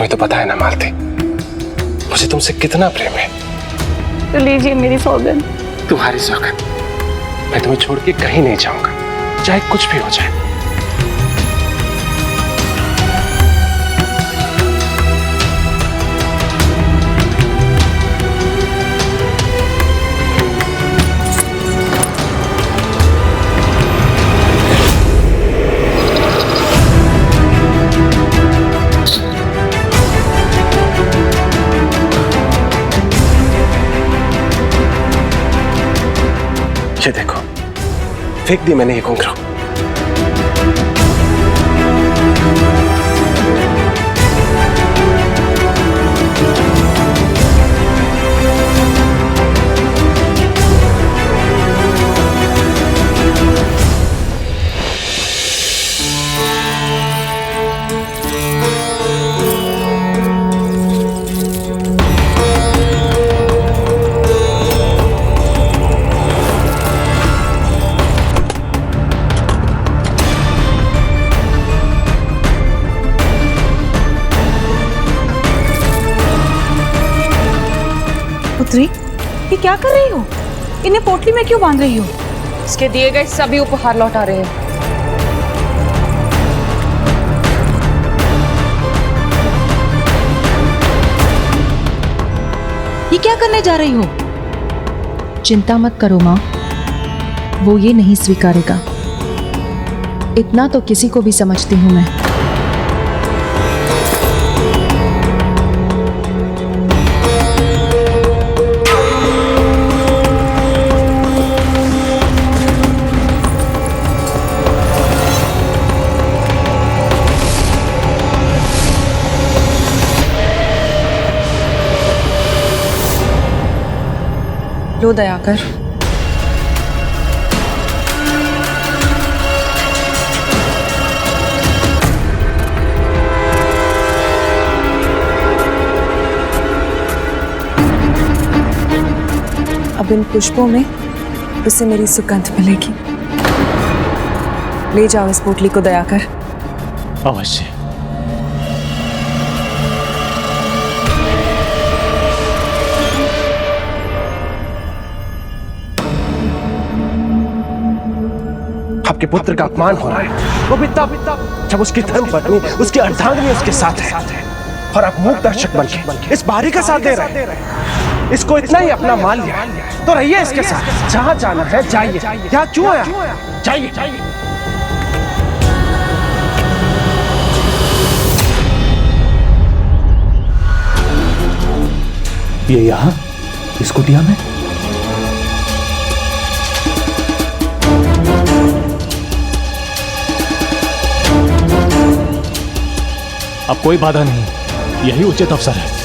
तुम्हें तो पता है ना मालती, मुझे तुमसे कितना प्रेम है। तो लीजिए मेरी सौगंध। तुम्हारी सौगंध, मैं तुम्हें छोड़ के कहीं नहीं जाऊंगा, चाहे कुछ भी हो जाए। ये देखो, फेंक दी मैंने ये घुंघरू। पुत्री, ये क्या कर रही हो? इन्हें पोटली में क्यों बांध रही हो? इसके दिए गए सभी उपहार लौटा रहे हैं। ये क्या करने जा रही हो? चिंता मत करो माँ, वो ये नहीं स्वीकारेगा। इतना तो किसी को भी समझती हूं मैं। लो दयाकर। अब इन पुष्पों में उसे मेरी सुगंध मिलेगी। ले जाओ इस पोटली को दयाकर। अवश्य। आपके पुत्र का अपमान हो रहा है, वो भी तब जब उसकी धर्म पत्नी, उसकी अर्धांगिनी उसके साथ है, और आप मूक दर्शक बनके इस बारी का साथ दे रहे हैं। इसको इतना ही अपना मान लिया तो रहिए इसके साथ, जहां जाना है जाइए। यहाँ क्यों आया? जाइए। ये यहाँ इस कुटिया में? अब कोई बाधा नहीं, यही उचित अवसर है।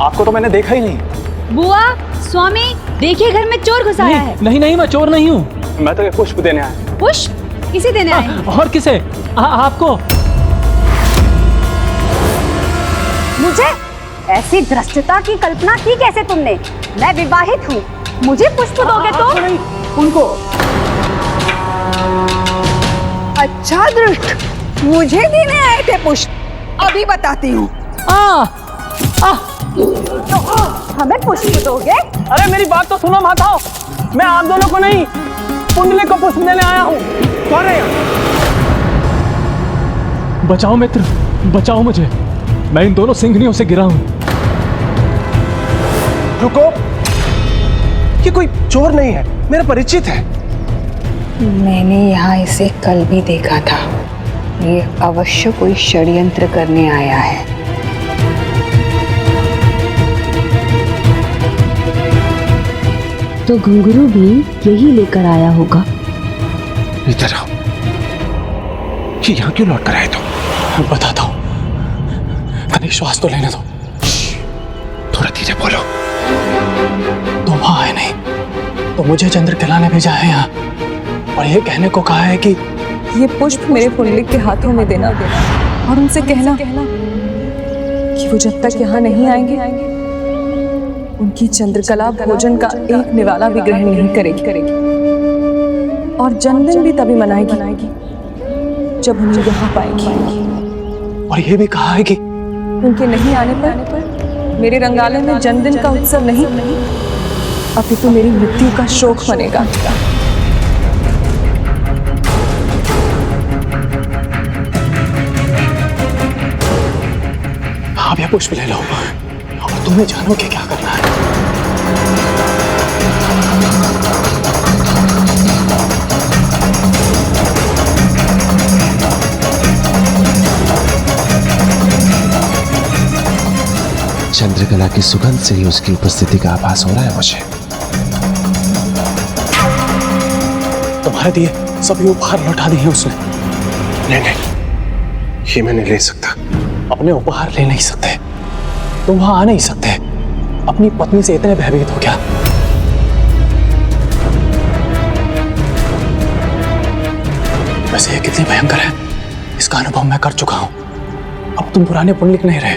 आपको तो मैंने देखा ही नहीं। बुआ, स्वामी, देखिए घर में चोर घुस आया है। नहीं, मैं चोर नहीं हूँ। मैं तो ये पुष्प देने आया। पुष्प? किसे देने आए? और किसे? आपको। मुझे? ऐसी धृष्टता की कल्पना की कैसे तुमने? मैं विवाहित हूँ, मुझे पुष्प दोगे तो? उनको। अच्छा दृष्ट, मुझे देने आए थे पुष्प। अभी बताती हूँ। हमें पुष्प दोगे? अरे मेरी बात तो सुनो माताओ, मैं आप दोनों को नहीं, पुंडली को पुष्प देने आया हूँ। कौन है? बचाओ मित्र, बचाओ मुझे, मैं इन दोनों सिंघनियों से गिरा हूँ। रुको, ये कोई चोर नहीं है, मेरा परिचित है। मैंने यहाँ इसे कल भी देखा था। ये अवश्य कोई षड्यंत्र करने आया है। तो घुंघरू भी यही लेकर आया होगा। इधर आओ। ये यहाँ क्यों लौट कर आए तुम? मैं बताता हूँ, कहीं श्वास तो लेने दो। थोड़ा धीरे बोलो। तुम वहां आए नहीं तो मुझे चंद्रकला ने भेजा है यहाँ और ये कहने को कहा है कि ये पुष्प मेरे पुंडलिक के हाथों में देना और उनसे कहना कि वो जब तक यहाँ नहीं आएंगे उनकी चंद्रकला भोजन का एक निवाला भी ग्रहण नहीं करेगी और जन्मदिन भी तभी मनाएगी जब उन्हें यहाँ पाएगी। और ये भी कहा है कि उनके नहीं आने पर मेरे रंगालय में जन्मदिन का उत्सव नहीं अपितु मेरी मृत्यु का शोक मनेगा। आप यह पुष्प ले लो और तुम्हें जानो कि क्या करना है। चंद्रकला की सुगंध से ही उसकी उपस्थिति का आभास हो रहा है मुझे। तुम्हारे दिए सभी उपहार लौटा दिए उसने। नहीं, ये मैं नहीं ले सकता। अपने उपहार ले नहीं सकते, तुम वहां आ नहीं सकते। अपनी पत्नी से इतने भयभीत हो क्या? वैसे ये कितनी भयंकर है इसका अनुभव मैं कर चुका हूं। अब तुम पुराने पुंडलिक नहीं रहे,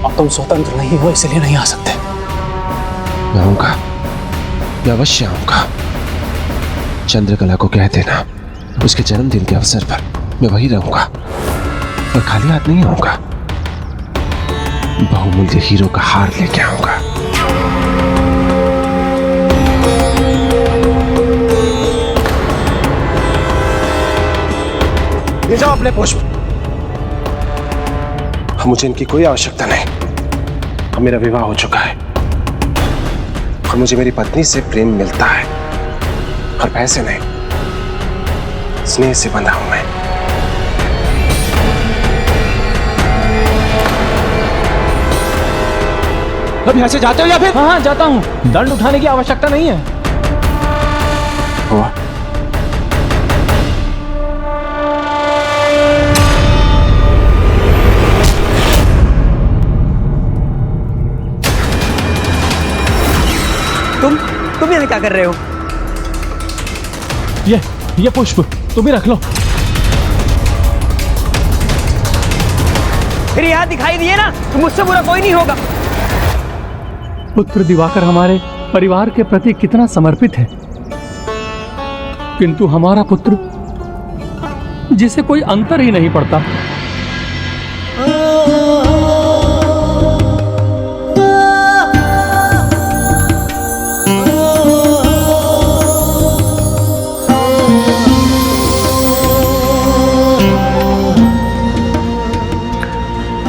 अब तुम स्वतंत्र नहीं हो, इसलिए नहीं आ सकते। मैं आऊंगा, मैं अवश्य आऊंगा। चंद्रकला को कह देना उसके जन्मदिन के अवसर पर मैं वही रहूंगा और खाली हाथ नहीं आऊंगा। बहुमूल्य हीरो का हार लेके आऊंगा। ले जाओ अपने पुष्प। मुझे इनकी कोई आवश्यकता नहीं। अब मेरा विवाह हो चुका है और मुझे मेरी पत्नी से प्रेम मिलता है और पैसे नहीं, स्नेह से बंधा हूं मैं। अब यहां से जाते हो या फिर? हाँ जाता हूँ, दंड उठाने की आवश्यकता नहीं है। हुआ। तुम यहाँ क्या कर रहे हो? ये पुष्प तुम ही रख लो। फिर यहाँ दिखाई दिए ना तो मुझसे बुरा कोई नहीं होगा। पुत्र दिवाकर हमारे परिवार के प्रति कितना समर्पित है, किंतु हमारा पुत्र जिसे कोई अंतर ही नहीं पड़ता।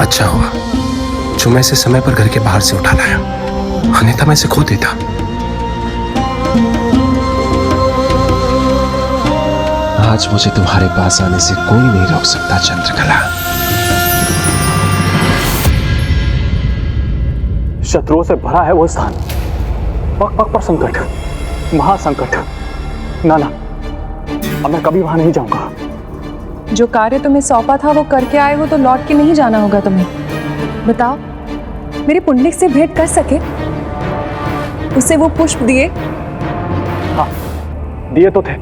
अच्छा हुआ जो मैं इसे समय पर घर के बाहर से उठा लाया, अन्यथा मैं इसे खो देता। आज मुझे तुम्हारे पास आने से कोई नहीं रोक सकता चंद्रकला। शत्रुओं से भरा है वो स्थान, पग पग पर संकट, महासंकट। ना अब मैं कभी वहां नहीं जाऊंगा। जो कार्य तुम्हें सौंपा था वो करके आए हो तो लौट के नहीं जाना होगा तुम्हें। बताओ, मेरे पुंडलिक से भेंट कर सके? उसे वो पुष्प दिए? हाँ दिए तो थे,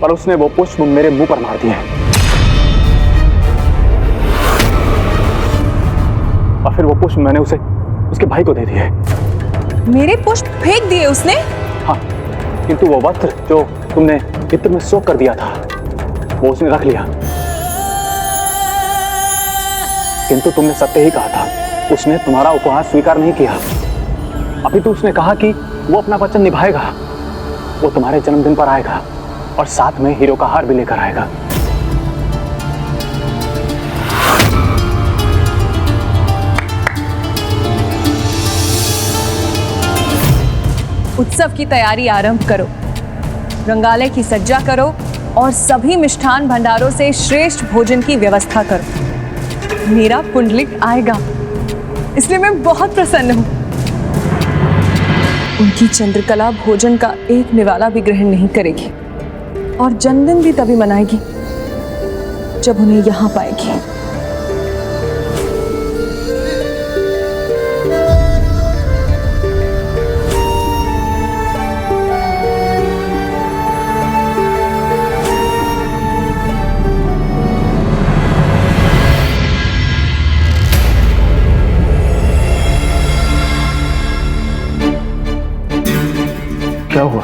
पर उसने वो पुष्प मेरे मुंह पर मार दिए और फिर वो पुष्प मैंने उसे उसके भाई को दे दिए। मेरे पुष्प फेंक दिए उसने? हाँ, किंतु वो वस्त्र जो तुमने इत्र में सोख कर दिया था वो उसने रख लिया। किंतु तुमने सत्य ही कहा था, उसने तुम्हारा उपहार स्वीकार नहीं किया। अभी तो उसने कहा कि वो अपना वचन निभाएगा, वो तुम्हारे जन्मदिन पर आएगा और साथ में हीरो का हार भी लेकर आएगा। उत्सव की तैयारी आरंभ करो, रंगालय की सज्जा करो और सभी मिष्ठान भंडारों से श्रेष्ठ भोजन की व्यवस्था करो। मेरा पुंडलिक आएगा, इसलिए मैं बहुत प्रसन्न हूं। उनकी चंद्रकला भोजन का एक निवाला भी ग्रहण नहीं करेगी और जन्मदिन भी तभी मनाएगी जब उन्हें यहाँ पाएगी। क्या हुआ?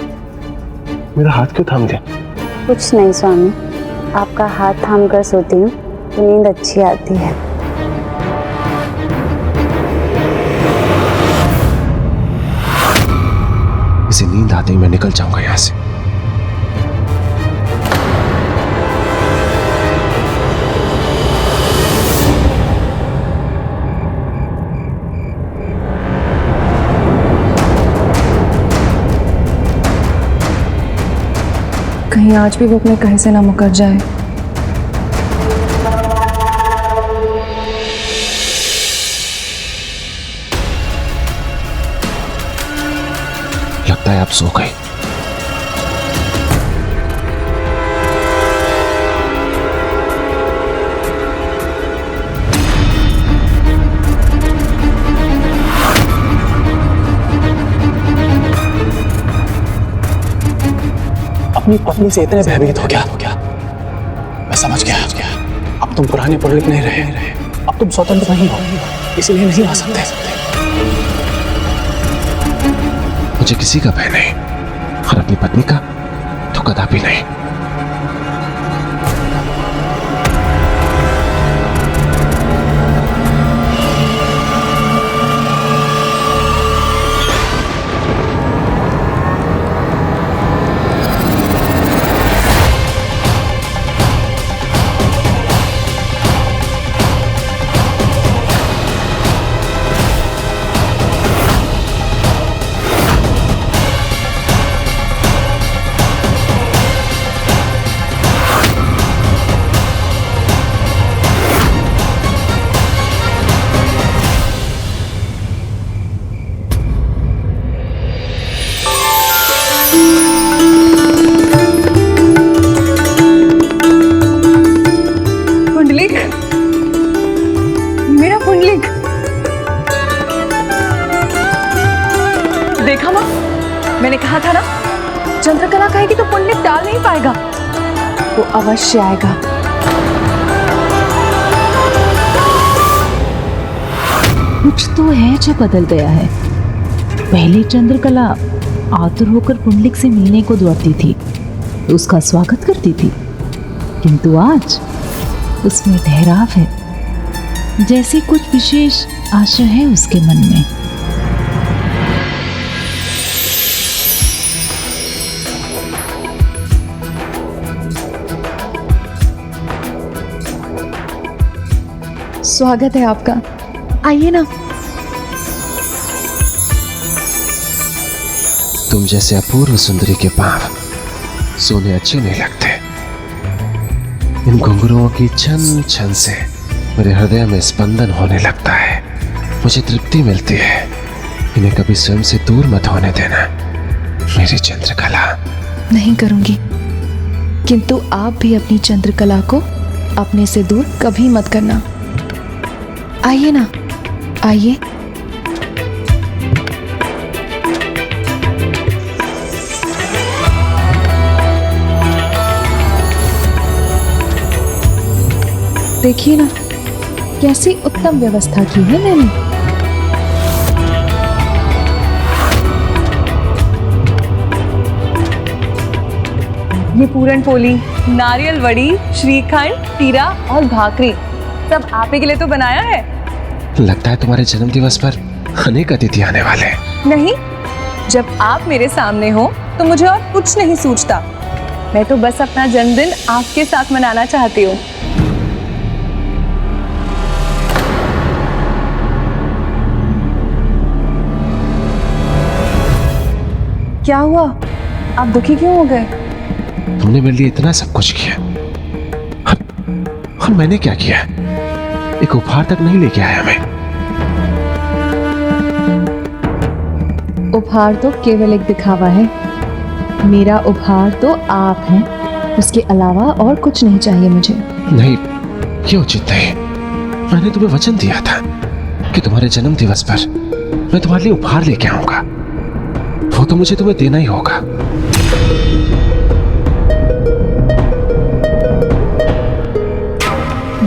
मेरा हाथ क्यों थाम दिया? कुछ नहीं स्वामी, आपका हाथ थाम कर सोती हूँ तो नींद अच्छी आती है। इसे नींद आते ही मैं निकल जाऊंगा यहाँ से। कहीं आज भी वो अपने कहे से ना मुकर जाए। लगता है आप सो गए। अपनी पत्नी से इतने भयभीत हो गया। मैं समझ गया। अब तुम पुराने पुंडलिक नहीं रहे, अब तुम स्वतंत्र नहीं हो, इसलिए नहीं आ सकते। मुझे किसी का भय नहीं और अपनी पत्नी का तो कदापि नहीं। मेरा पुंडलिक देखा माँ, मैंने कहा था ना, चंद्रकला कहेगी तो पुंडलिक टाल नहीं पाएगा, वो अवश्य आएगा। कुछ तो है जो बदल गया है। पहले चंद्रकला आतुर होकर पुंडलिक से मिलने को दौड़ती थी, उसका स्वागत करती थी, किंतु आज उसमें ठहराव है, जैसे कुछ विशेष आशा है उसके मन में। स्वागत है आपका, आइए ना। तुम जैसे अपूर्व सुंदरी के पांव सोने अच्छे नहीं लगते। इन घुंघरुओं की छन छन से मेरे हृदय में स्पंदन होने लगता है, मुझे तृप्ति मिलती है। इन्हें कभी स्वयं से दूर मत होने देना मेरी चंद्रकला। नहीं करूंगी, किंतु आप भी अपनी चंद्रकला को अपने से दूर कभी मत करना। आइए ना, आइए। देखिए ना, कैसी उत्तम व्यवस्था की है मैंने। ये पूरन पोली, नारियल वड़ी, श्रीखंड, पीरा और भाकरी सब आप ही के लिए तो बनाया है। लगता है तुम्हारे जन्म दिवस पर अनेक अतिथि आने वाले हैं। नहीं, जब आप मेरे सामने हो तो मुझे और कुछ नहीं सूझता। मैं तो बस अपना जन्मदिन आपके साथ मनाना चाहती हूँ। क्या हुआ, आप दुखी क्यों हो गए? तुमने मेरे लिए इतना सब कुछ किया और मैंने क्या किया? एक उपहार तक नहीं लेके आया मैं। उपहार तो केवल एक दिखावा है। मेरा उपहार तो आप हैं, उसके अलावा और कुछ नहीं चाहिए मुझे। नहीं, ये उचित नहीं। मैंने तुम्हें वचन दिया था कि तुम्हारे जन्म दिवस पर मैं तुम्हारे लिए उपहार लेके आऊंगा। वो तो मुझे तुम्हें देना ही होगा।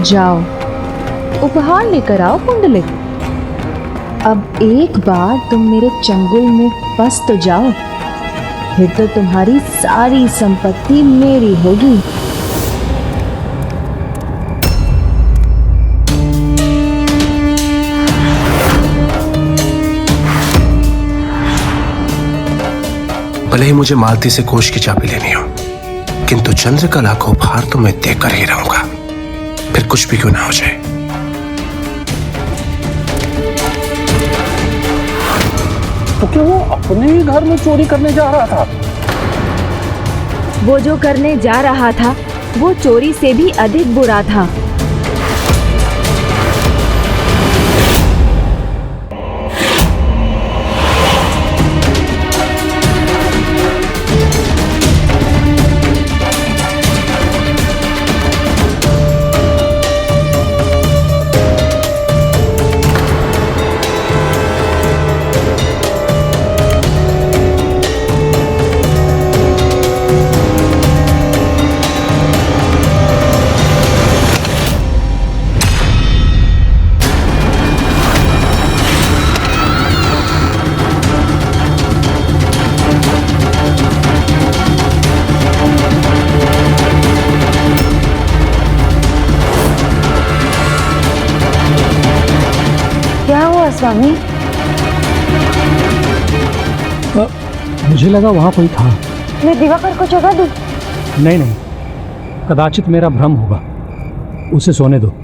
जाओ, उपहार लेकर आओ पुंडलिक। अब एक बार तुम मेरे चंगुल में फंस तो जाओ, फिर तो तुम्हारी सारी संपत्ति मेरी होगी। भले ही मुझे मालती से कोष की चाबी लेनी हो, किंतु चंद्रकला को उपहार तो मैं देकर ही रहूंगा, फिर कुछ भी क्यों ना हो जाए। तो क्या वो अपने ही घर में चोरी करने जा रहा था? वो जो करने जा रहा था वो चोरी से भी अधिक बुरा था। स्वामी, मुझे लगा वहां कोई था। मैं दिवाकर को जगा दूं? नहीं नहीं, कदाचित मेरा भ्रम होगा, उसे सोने दो।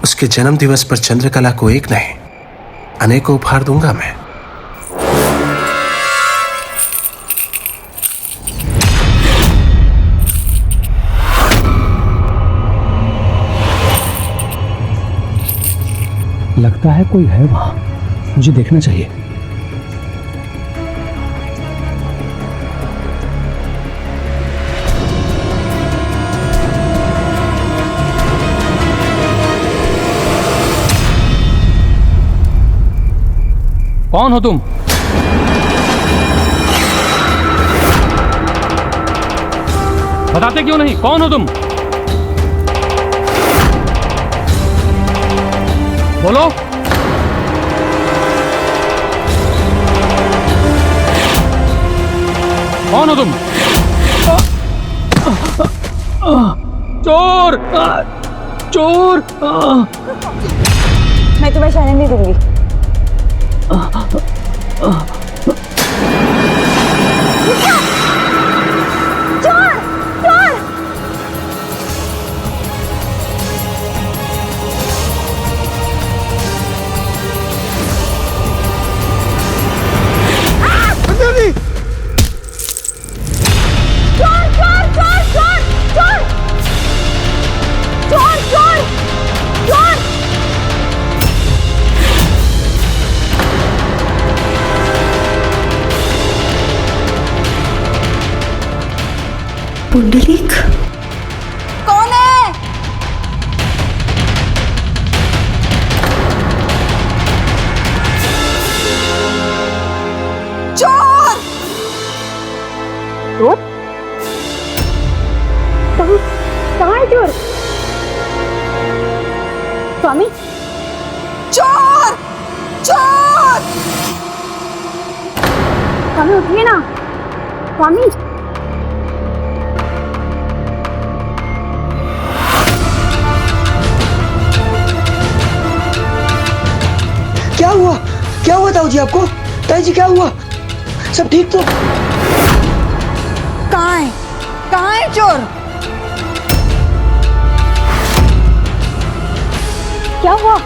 उसके जन्म दिवस पर चंद्रकला को एक नहीं अनेकों उपहार दूंगा मैं। लगता है कोई है वहां, मुझे देखना चाहिए। कौन हो तुम? बताते क्यों नहीं? कौन हो तुम? बोलो। कौन हो तुम? चोर! चोर! मैं तुम्हें जाने नहीं दूंगी। पुंडलिक कौन है? चोर! चोर? कहाँ है चोर? स्वामी, चोर! चोर! स्वामी उठिए ना। स्वामी, क्या हुआ? क्या हुआ ताऊ जी आपको? ताई जी क्या हुआ? सब ठीक तो? कहाँ है? कहाँ है चोर? क्या हुआ?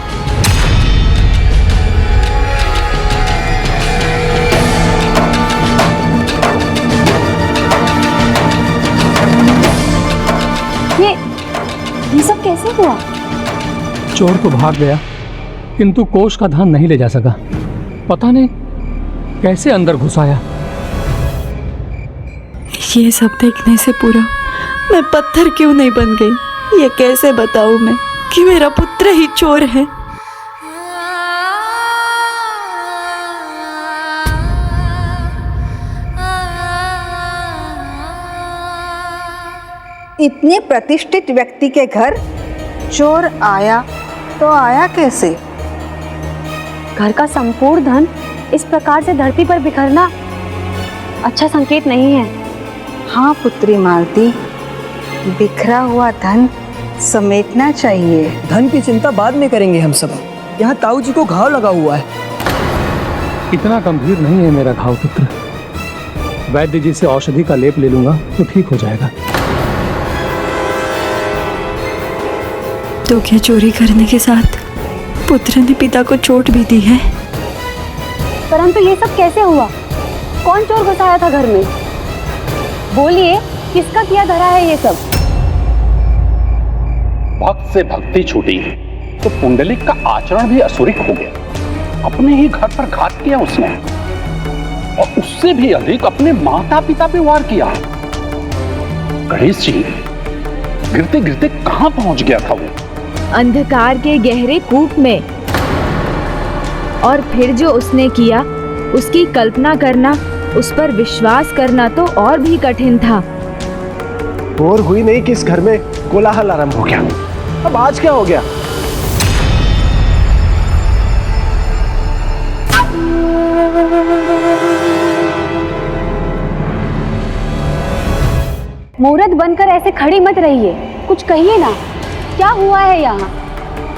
ये सब कैसे हुआ? चोर तो भाग गया, किंतु कोष का धन नहीं ले जा सका। पता नहीं कैसे अंदर घुस आया। ये सब देखने से पूरा मैं पत्थर क्यों नहीं बन गई? ये कैसे बताऊं मैं कि मेरा पुत्र ही चोर है? इतने प्रतिष्ठित व्यक्ति के घर चोर आया तो आया कैसे? घर का संपूर्ण धन इस प्रकार से धरती पर बिखरना अच्छा संकेत नहीं है। हाँ पुत्री मालती, बिखरा हुआ धन समेटना चाहिए। धन की चिंता बाद में करेंगे हम सब। यहाँ ताऊ जी को घाव लगा हुआ है। इतना गंभीर नहीं है मेरा घाव पुत्र। वैद्य जी से औषधि का लेप ले लूंगा तो ठीक हो जाएगा। तो क्या चोरी करने के साथ पुत्र ने पिता को चोट भी दी है? परंतु ये सब कैसे हुआ? कौन चोर घुसाया था घर में? बोलिए, किसका किया धरा है ये सब? भक्त से भक्ति छूटी तो पुंडलिक का आचरण भी असुरिक हो गया। अपने ही घर पर घात किया उसने, और उससे भी अधिक अपने माता पिता पे वार किया। गणेश जी, गिरते गिरते कहां पहुंच गया था वो? अंधकार के गहरे कूप में। और फिर जो उसने किया, उसकी कल्पना करना, उस पर विश्वास करना तो और भी कठिन था। और हुई नहीं कि इस घर में कोलाहल आरंभ हो गया। अब आज क्या हो गया? मुहूर्त बनकर ऐसे खड़ी मत रहिए, कुछ कहिए ना। क्या हुआ है यहाँ?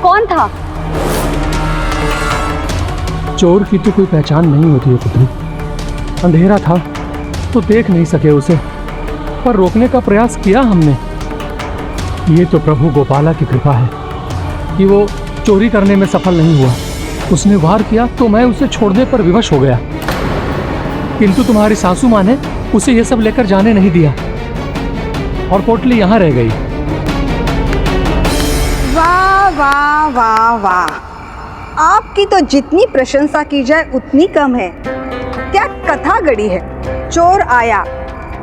कौन था? चोर की तो कोई पहचान नहीं होती है पुत्री। अंधेरा था तो देख नहीं सके उसे, पर रोकने का प्रयास किया हमने। ये तो प्रभु गोपाला की कृपा है कि वो चोरी करने में सफल नहीं हुआ। उसने वार किया तो मैं उसे छोड़ने पर विवश हो गया, किंतु तुम्हारी सासू माँ ने उसे ये सब लेकर जाने नहीं दिया और पोटली यहाँ रह गई। वाह वाह वाह वाह, आपकी तो जितनी प्रशंसा की जाए उतनी कम है। क्या कथा गढ़ी है। चोर आया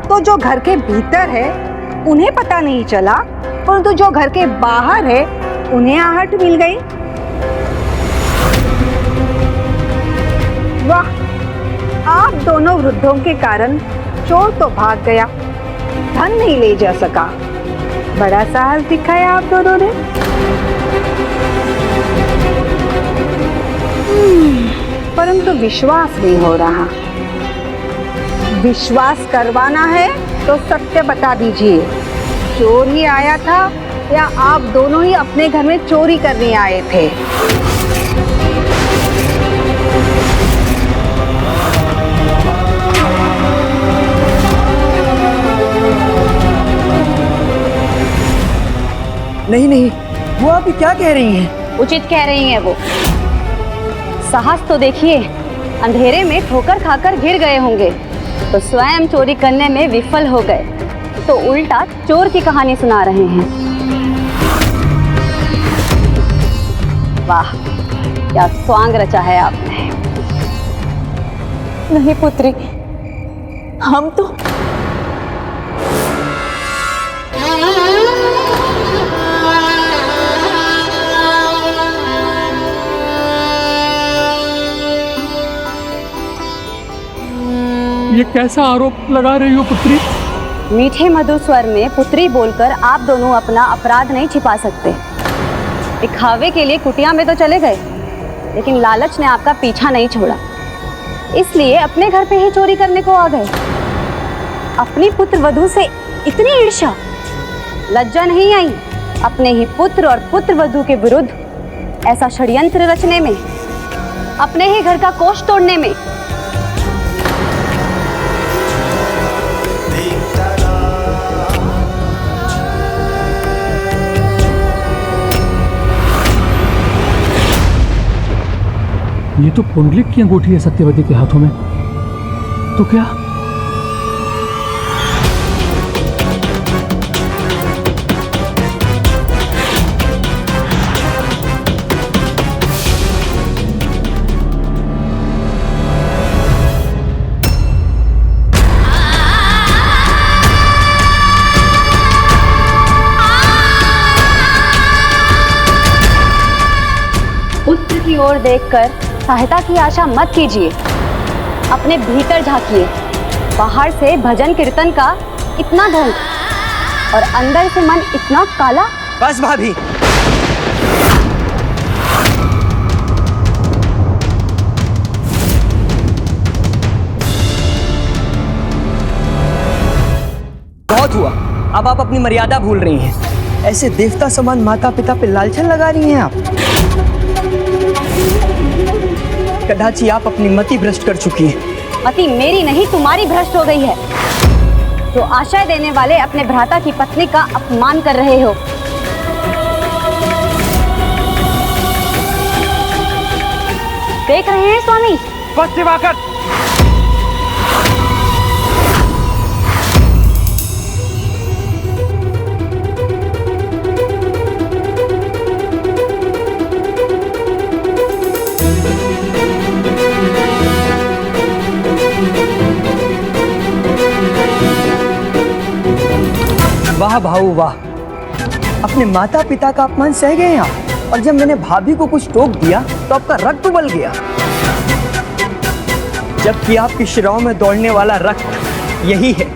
तो जो घर के भीतर है उन्हें पता नहीं चला, परंतु जो घर के बाहर है उन्हें आहट मिल गई। वाह, आप दोनों वृद्धों के कारण चोर तो भाग गया, धन नहीं ले जा सका। बड़ा साहस दिखाया आप दोनों ने। परंतु विश्वास नहीं हो रहा। विश्वास करवाना है तो सत्य बता दीजिए, चोर ही आया था या आप दोनों ही अपने घर में चोरी करने आए थे? नहीं नहीं, वो आप क्या कह रही हैं? उचित कह रही हैं वो। साहस तो देखिए, अंधेरे में ठोकर खाकर गिर गए होंगे तो स्वयं चोरी करने में विफल हो गए, तो उल्टा चोर की कहानी सुना रहे हैं। वाह, क्या स्वांग रचा है आपने। नहीं पुत्री, हम तो ये कैसा आरोप लगा रही हो पुत्री? मीठे मधुर स्वर में पुत्री बोलकर आप दोनों अपना अपराध नहीं छिपा सकते। दिखावे के लिए कुटिया में तो चले गए, लेकिन लालच ने आपका पीछा नहीं छोड़ा, इसलिए अपने घर पे ही चोरी करने को आ गए। अपनी पुत्र वधू से इतनी ईर्ष्या, लज्जा नहीं आई अपने ही पुत्र और पुत्र वधू के विरुद्ध ऐसा षड्यंत्र रचने में, अपने ही घर का कोष तोड़ने में? ये तो पुंडलिक की अंगूठी है सत्यवती के हाथों में। तो क्या पुत्र की ओर देखकर सहायता की आशा मत कीजिए, अपने भीतर झांकिए। बाहर से भजन कीर्तन का इतना ढंग और अंदर से मन इतना काला। बस भाभी, बहुत हुआ। अब आप अपनी मर्यादा भूल रही हैं। ऐसे देवता समान माता पिता पे लालचन लगा रही हैं आप। कदाची आप अपनी मति भ्रष्ट कर चुकी हैं। मति मेरी नहीं तुम्हारी भ्रष्ट हो गई है, जो आशय देने वाले अपने भ्राता की पत्नी का अपमान कर रहे हो। देख रहे हैं स्वामी? बस दिवाकर, वाह भाऊ वाह, अपने माता पिता का अपमान सह गए आप, और जब मैंने भाभी को कुछ टोक दिया तो आपका रक्त उबल गया, जबकि आपकी शिराओं में दौड़ने वाला रक्त यही है।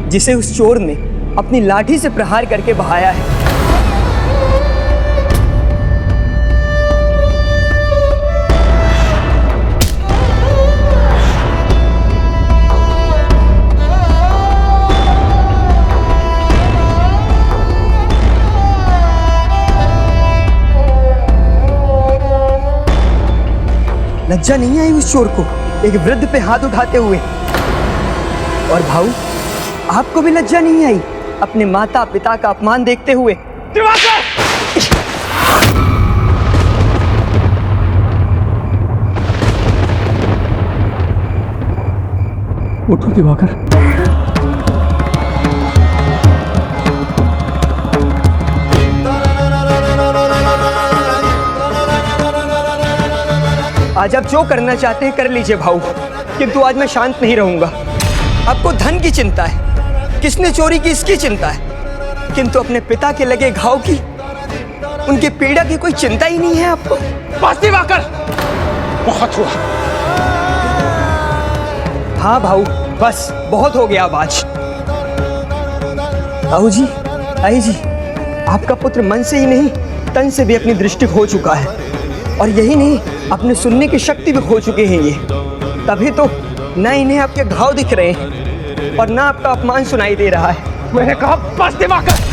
जिसे उस चोर ने अपनी लाठी से प्रहार करके बहाया है। लज्जा नहीं आई उस चोर को एक वृद्ध पे हाथ उठाते हुए? और भाऊ, आपको भी लज्जा नहीं आई अपने माता पिता का अपमान देखते हुए? उठो दिवाकर। आज आप जो करना चाहते हैं कर लीजिए भाऊ, किंतु आज मैं शांत नहीं रहूंगा। आपको धन की चिंता है, किसने चोरी की इसकी चिंता है, किंतु अपने पिता के लगे घाव की, उनकी पीड़ा की कोई चिंता ही नहीं है आपको। बस दिवाकर, बहुत हुआ। हाँ भाऊ, बस बहुत हो गया अब आज। ताऊ जी, आई जी, आपका पुत्र मन से ही नहीं तन से भी अपनी दृष्टि खो चुका है, और यही नहीं अपने सुनने की शक्ति भी खो चुके हैं ये। तभी तो न इन्हें आपके घाव दिख रहे हैं और न आपका अपमान सुनाई दे रहा है। मैंने कहा बस दिवाकर।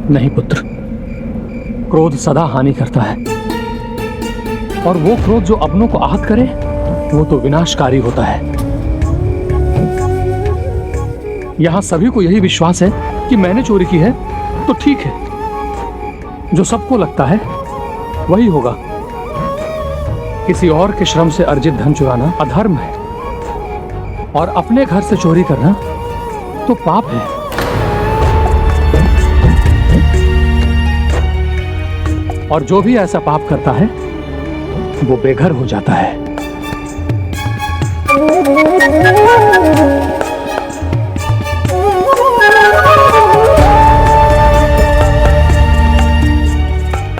नहीं पुत्र, क्रोध सदा हानि करता है, और वो क्रोध जो अपनों को आहत करे वो तो विनाशकारी होता है। यहां सभी को यही विश्वास है कि मैंने चोरी की है तो ठीक है, जो सबको लगता है वही होगा। किसी और के श्रम से अर्जित धन चुराना अधर्म है और अपने घर से चोरी करना तो पाप है। और जो भी ऐसा पाप करता है वो बेघर हो जाता है।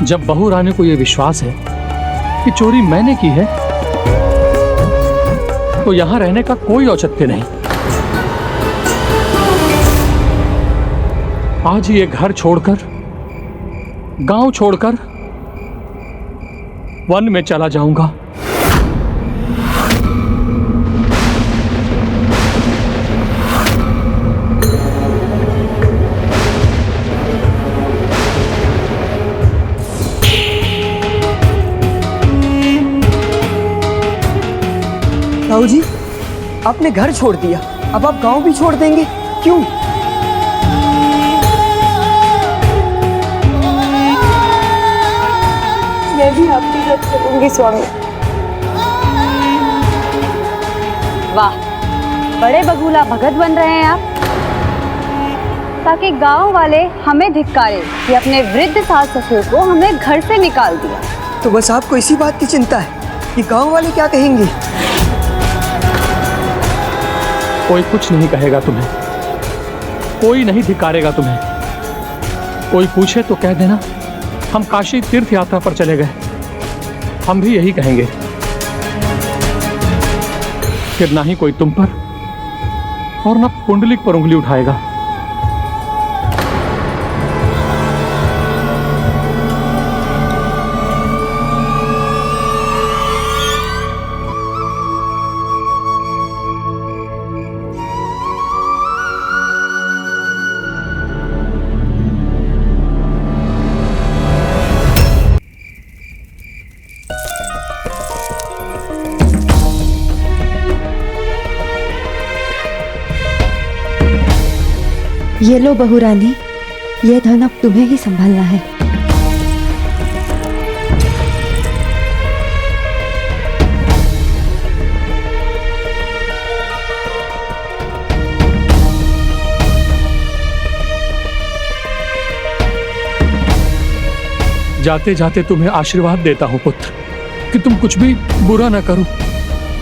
जब बहू रानी को यह विश्वास है कि चोरी मैंने की है तो यहां रहने का कोई औचित्य नहीं। आज ये घर छोड़कर, गांव छोड़कर वन में चला जाऊंगा। ताऊ जी, आपने घर छोड़ दिया, अब आप गांव भी छोड़ देंगे, क्यों? मैं भी आपके साथ चलूंगी स्वामी। वाह, बड़े बगुला भगत बन रहे हैं आप, ताकि गांव वाले हमें धिक्कारे कि अपने वृद्ध सास ससुर को हमने घर से निकाल दिया। तो बस आपको इसी बात की चिंता है कि गांव वाले क्या कहेंगे? कोई कुछ नहीं कहेगा तुम्हें, कोई नहीं धिक्कारेगा तुम्हें। कोई पूछे तो कह देना हम काशी तीर्थ यात्रा पर चले गए, हम भी यही कहेंगे। फिर ना ही कोई तुम पर और ना पुंडलिक पर उंगली उठाएगा। ये लो बहू रानी, ये धन अब तुम्हें ही संभालना है। जाते जाते तुम्हें आशीर्वाद देता हूं पुत्र कि तुम कुछ भी बुरा ना करो।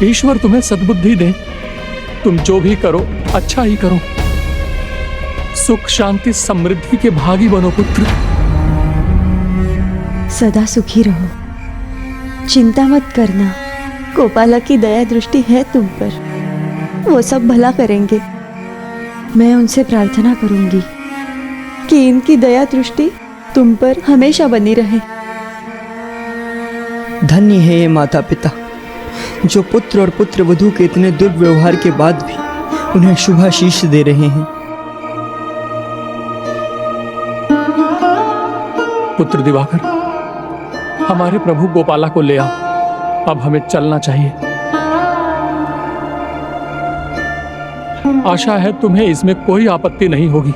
ईश्वर तुम्हें सद्बुद्धि दे, तुम जो भी करो अच्छा ही करो। सुख शांति समृद्धि के भागी बनो पुत्र। सदा सुखी रहो, चिंता मत करना। गोपाला की दया दृष्टि है तुम पर, वो सब भला करेंगे। मैं उनसे प्रार्थना करूंगी कि इनकी दया दृष्टि तुम पर हमेशा बनी रहे। धन्य है ये माता पिता जो पुत्र और पुत्र वधू के इतने दुर्व्यवहार के बाद भी उन्हें शुभाशीष दे रहे हैं। पुत्र दिवाकर, हमारे प्रभु गोपाला को ले आओ, अब हमें चलना चाहिए। आशा है तुम्हें इसमें कोई आपत्ति नहीं होगी।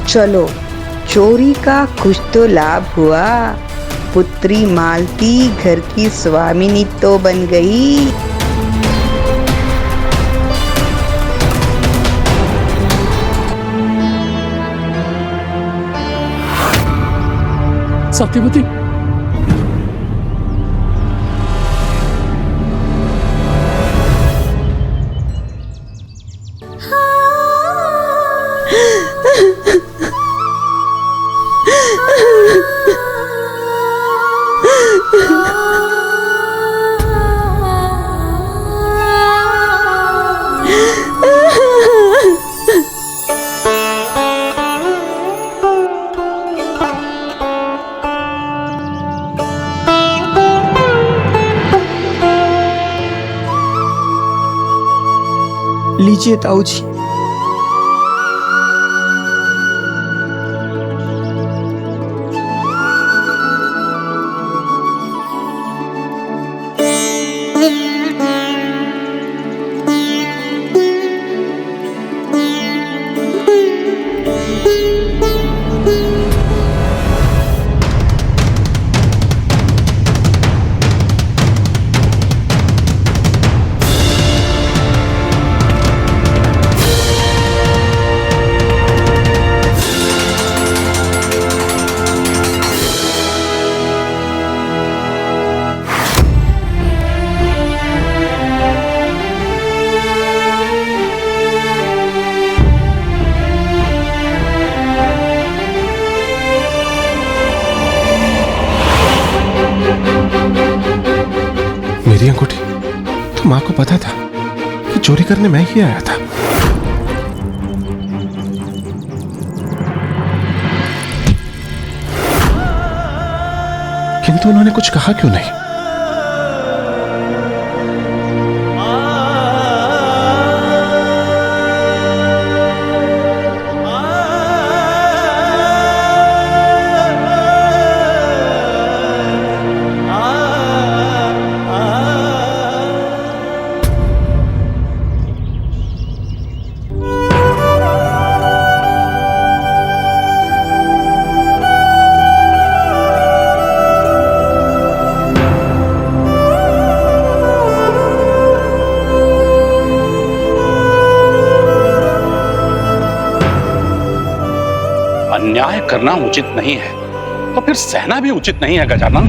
चलो, चोरी का कुछ तो लाभ हुआ। पुत्री मालती घर की स्वामिनी तो बन गई। सत्यवती, लीजिए ताऊ जी। मेरी अंगूठी तो माँ को पता था कि चोरी करने मैं ही आया था। किंतु उन्होंने कुछ कहा क्यों नहीं? अन्याय करना उचित नहीं है तो फिर सहना भी उचित नहीं है गजानन।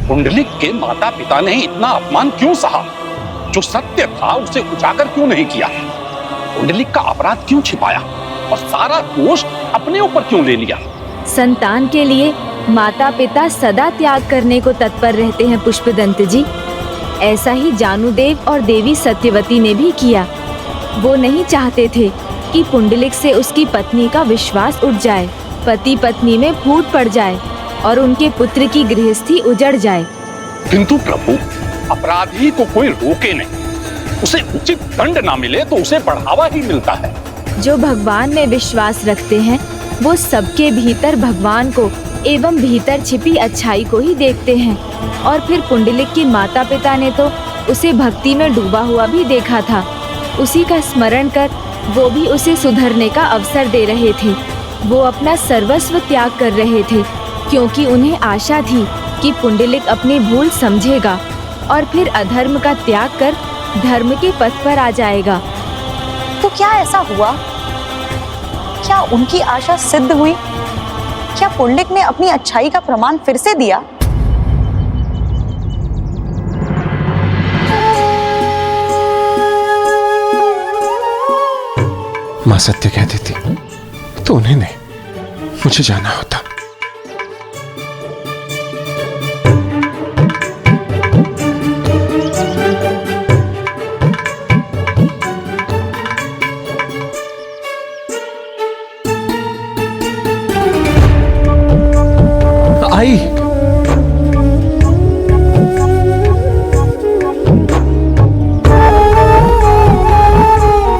पुंडलिक के माता पिता ने इतना अपमान क्यों सहा? जो सत्य था उसे उजागर क्यों नहीं किया? पुंडलिक का अपराध क्यों छिपाया और सारा दोष अपने ऊपर क्यों ले लिया? संतान के लिए माता पिता सदा त्याग करने को तत्पर रहते हैं पुष्पदंत जी। ऐसा ही जानुदेव और देवी सत्यवती ने भी किया। वो नहीं चाहते थे कि पुंडलिक से उसकी पत्नी का विश्वास उठ जाए, पति पत्नी में फूट पड़ जाए और उनके पुत्र की गृहस्थी उजड़ जाए। किंतु प्रभु, अपराधी को कोई रोके नहीं, उसे उचित दंड ना मिले तो उसे बढ़ावा ही मिलता है। जो भगवान में विश्वास रखते हैं वो सबके भीतर भगवान को एवं भीतर छिपी अच्छाई को ही देखते हैं। और फिर पुंडलिक के माता पिता ने तो उसे भक्ति में डूबा हुआ भी देखा था। उसी का स्मरण कर वो भी उसे सुधरने का अवसर दे रहे थे। वो अपना सर्वस्व त्याग कर रहे थे क्योंकि उन्हें आशा थी कि पुंडलिक अपनी भूल समझेगा और फिर अधर्म का त्याग कर धर्म के पथ पर आ जाएगा। तो क्या ऐसा हुआ? क्या उनकी आशा सिद्ध हुई? क्या पुंडलिक ने अपनी अच्छाई का प्रमाण फिर से दिया? माँ सत्य कह देती तो उन्हें नहीं, मुझे जाना होता। आई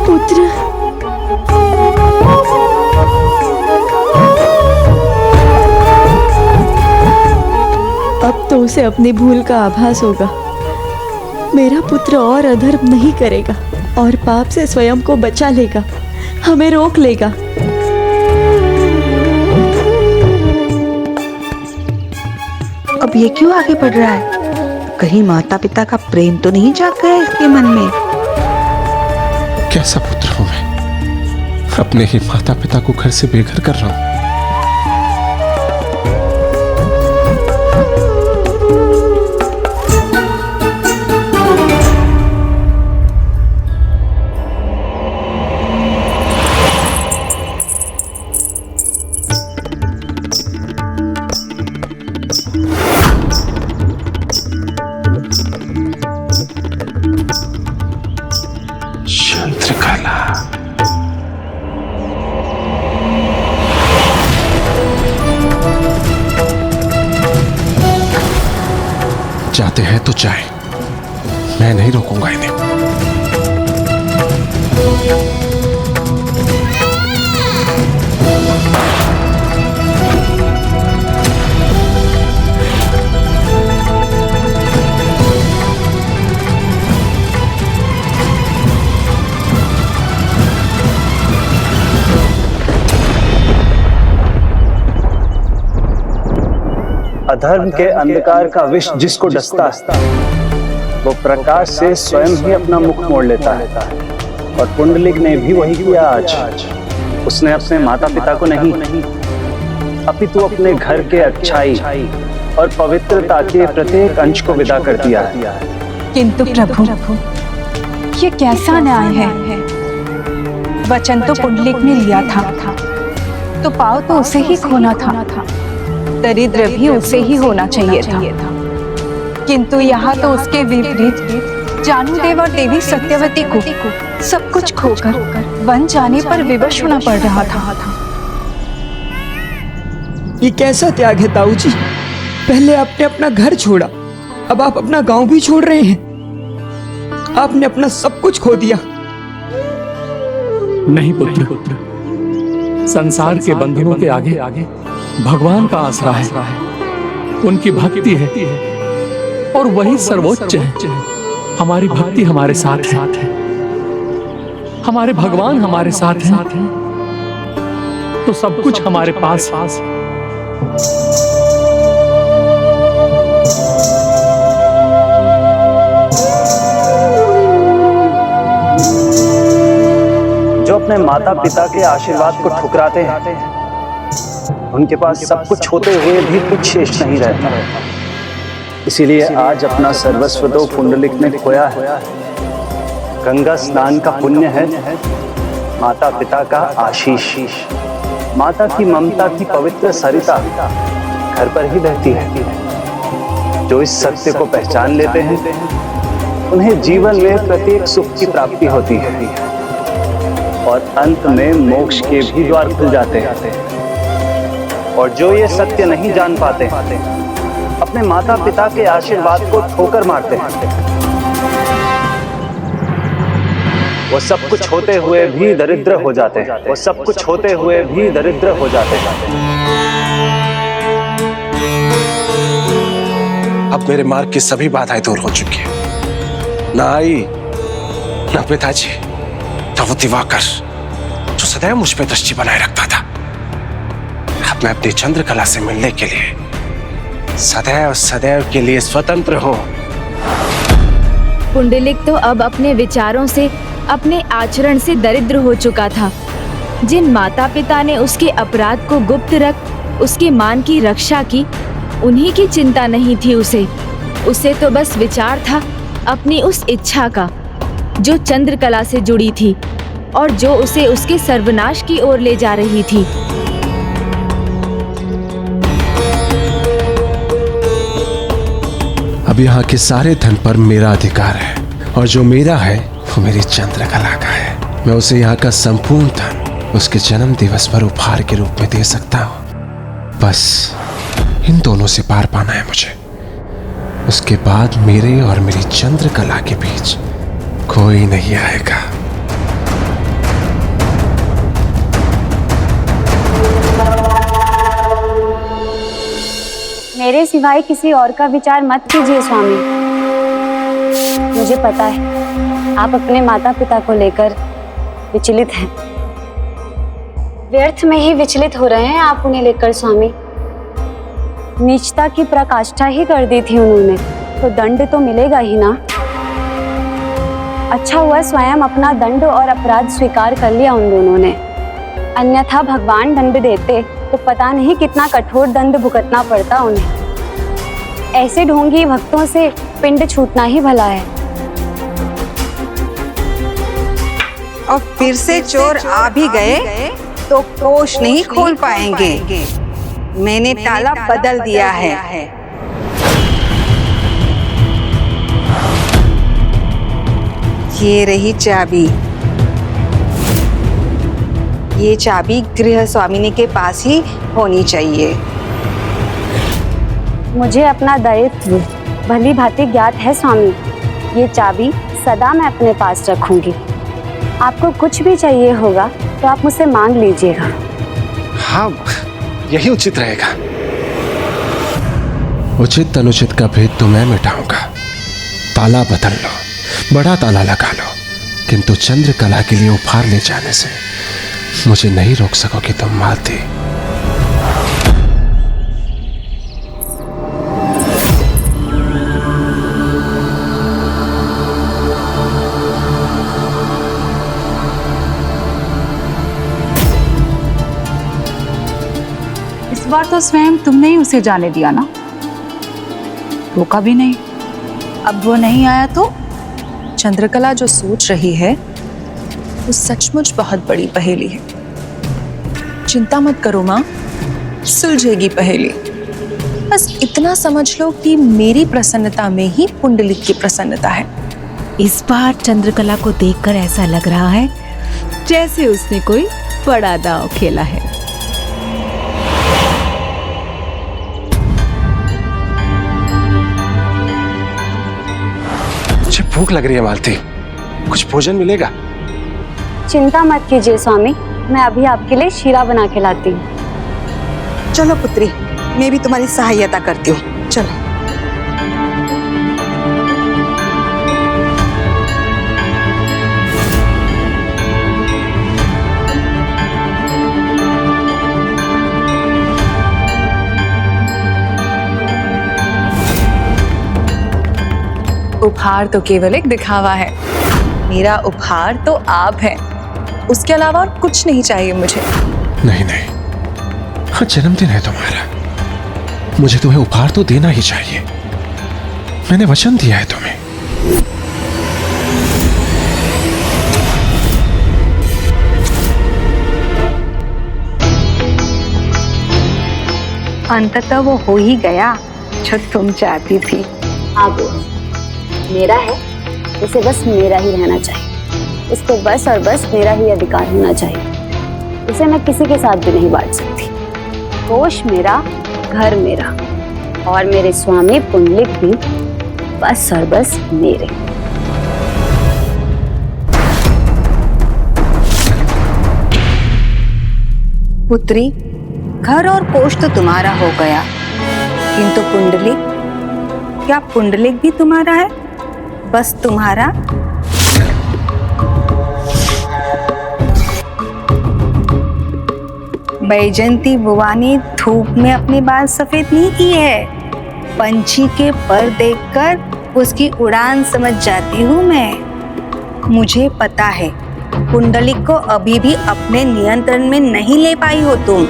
पुत्र, अब तो उसे अपनी भूल का आभास होगा। मेरा पुत्र और अधर्म नहीं करेगा और पाप से स्वयं को बचा लेगा, हमें रोक लेगा। अब ये क्यों आगे बढ़ रहा है? कहीं माता पिता का प्रेम तो नहीं जाग गया इसके मन में? कैसा पुत्र हूं मैं, अपने ही माता पिता को घर से बेघर कर रहा हूं। चंद्रकला, जाते हैं तो जाए, मैं नहीं रोकूंगा इन्हें। अधर्म के अंधकार का विष जिसको डसता है वो प्रकाश से स्वयं ही अपना मुख मोड़ लेता है, और पुंडलिक ने भी वही किया आज। उसने अपने माता पिता को नहीं अपितु अपने घर के अच्छाई और पवित्रता के प्रत्येक अंश को विदा कर दिया है। किंतु प्रभु, ये कैसा न्याय है? वचन तो पुंडलिक ने लिया था, तो पाव तो उसे ही खोना था, दरिद्र भी उसे ही होना चाहिए था। किंतु यहाँ तो उसके विपरीत जानुदेव और देवी सत्यवती को सब कुछ खोकर वन जाने पर विवश होना पड़ रहा था। ये कैसा त्याग है ताऊ जी? पहले आपने अपना घर छोड़ा, अब आप अपना गांव भी छोड़ रहे हैं। आपने अपना सब कुछ खो दिया। नहीं पुत्र, संसार के बंधनों के आगे भगवान का आसरा है, उनकी भक्ति है और वही सर्वोच्च है। हमारी भक्ति हमारे साथ है, हमारे भगवान हमारे साथ हैं, तो सब कुछ हमारे पास। जो अपने माता पिता के आशीर्वाद को ठुकराते हैं, उनके पास सब कुछ होते हुए भी कुछ शेष नहीं रहता। इसीलिए आज अपना सर्वस्व तो पुंडलिक ने खोया है। गंगा स्नान का पुण्य है, माता पिता का आशीष, माता की ममता की पवित्र सरिता घर पर ही बहती है। जो इस सत्य को पहचान लेते हैं, उन्हें जीवन में प्रत्येक सुख की प्राप्ति होती है और अंत में मोक्ष के भी द्वार खुल जाते हैं। और जो ये सत्य नहीं जान पाते, अपने माता पिता के आशीर्वाद को ठोकर मारते हैं, वो सब कुछ होते हुए भी दरिद्र हो जाते हैं। वो सब कुछ होते हुए भी दरिद्र हो जाते हैं। अब मेरे मार्ग की सभी बाधाएं दूर हो चुकी हैं। ना आई, ना पिताजी, ना वो दिवाकर जो सदैव मुझ पे दृष्टि बनाए रखता था। अब मैं अपनी चंद्रकला से मिलने के लिए सदैव सदैव के लिए स्वतंत्र हूं। पुंडलिक तो अब अपने विचारों से, अपने आचरण से दरिद्र हो चुका था। जिन माता पिता ने उसके अपराध को गुप्त रख उसके मान की रक्षा की, उन्हीं की चिंता नहीं थी उसे तो बस विचार था अपनी उस इच्छा का जो चंद्रकला से जुड़ी थी और जो उसे उसके सर्वनाश की ओर ले जा रही थी। अब यहाँ के सारे धन पर मेरा अधिकार है, और जो मेरा है वो मेरी चंद्रकला का है। मैं उसे यहाँ का संपूर्ण धन उसके जन्म दिवस पर उपहार के रूप में दे सकता हूँ। बस इन दोनों से पार पाना है मुझे। उसके बाद मेरे और मेरी चंद्रकला के बीच कोई नहीं आएगा। मेरे सिवाय किसी और का विचार मत कीजिए स्वामी। मुझे पता है आप अपने माता पिता को लेकर विचलित हैं। व्यर्थ में ही विचलित हो रहे हैं आप उन्हें लेकर स्वामी। नीचता की प्रकाष्ठा ही कर दी थी उन्होंने, तो दंड तो मिलेगा ही ना। अच्छा हुआ स्वयं अपना दंड और अपराध स्वीकार कर लिया उन दोनों ने, अन्यथा भगवान दंड देते तो पता नहीं कितना कठोर दंड भुगतना पड़ता उन्हें। ऐसे ढोंगी भक्तों से पिंड छूटना ही भला है। और फिर से चोर आ भी गए तो कोष नहीं खोल पाएंगे। मैंने ताला बदल दिया है। ये रही चाबी। ये चाबी गृह स्वामिनी के पास ही होनी चाहिए। मुझे अपना दायित्व भली भांति ज्ञात है स्वामी। ये चाबी सदा मैं अपने पास रखूंगी। आपको कुछ भी चाहिए होगा तो आप मुझसे मांग लीजिएगा। हाँ, यही उचित रहेगा। उचित अनुचित का भेद तो मैं मिटाऊंगा। ताला बदल लो, बड़ा ताला लगा लो, किंतु चंद्रकला के लिए उपहार ले जाने से मुझे नहीं रोक सकोगे तुम मालती। इस बार तो स्वयं तुमने ही उसे जाने दिया ना, रोका भी नहीं। अब वो नहीं आया तो चंद्रकला जो सोच रही है वो सचमुच बहुत बड़ी पहेली है। चिंता मत करो माँ, सुलझेगी पहेली। बस इतना समझ लो कि मेरी प्रसन्नता में ही पुंडलिक की प्रसन्नता है। इस बार चंद्रकला को देखकर ऐसा लग रहा है जैसे उसने कोई बड़ा दांव खेला है। मुझे भूख लग रही है मालती, कुछ भोजन मिलेगा? चिंता मत कीजिए स्वामी, मैं अभी आपके लिए शीरा बना के लाती हूँ। चलो पुत्री, मैं भी तुम्हारी सहायता करती हूँ, चलो। उपहार तो केवल एक दिखावा है, मेरा उपहार तो आप हैं। उसके अलावा और कुछ नहीं चाहिए मुझे। नहीं नहीं, हाँ जन्मदिन है तुम्हारा, मुझे तुम्हें उपहार तो देना ही चाहिए। मैंने वचन दिया है तुम्हें। अंततः वो हो ही गया जो तुम चाहती थी। हाँ बोल, मेरा है, उसे बस मेरा ही रहना चाहिए। उसको बस और बस मेरा ही अधिकार होना चाहिए। उसे मैं किसी के साथ भी नहीं बांट सकती। कोष मेरा, घर मेरा, और मेरे स्वामी पुंडलिक भी बस और बस मेरे। पुत्री, घर और कोष तो तुम्हारा हो गया, किंतु पुंडलिक, क्या पुंडलिक भी तुम्हारा है? बस तुम्हारा? बैजंती बुआ ने धूप में अपने बाल सफेद नहीं किए हैं। पंछी के पर देखकर उसकी उड़ान समझ जाती हूँ मैं। मुझे पता है पुंडलिक को अभी भी अपने नियंत्रण में नहीं ले पाई हो तुम।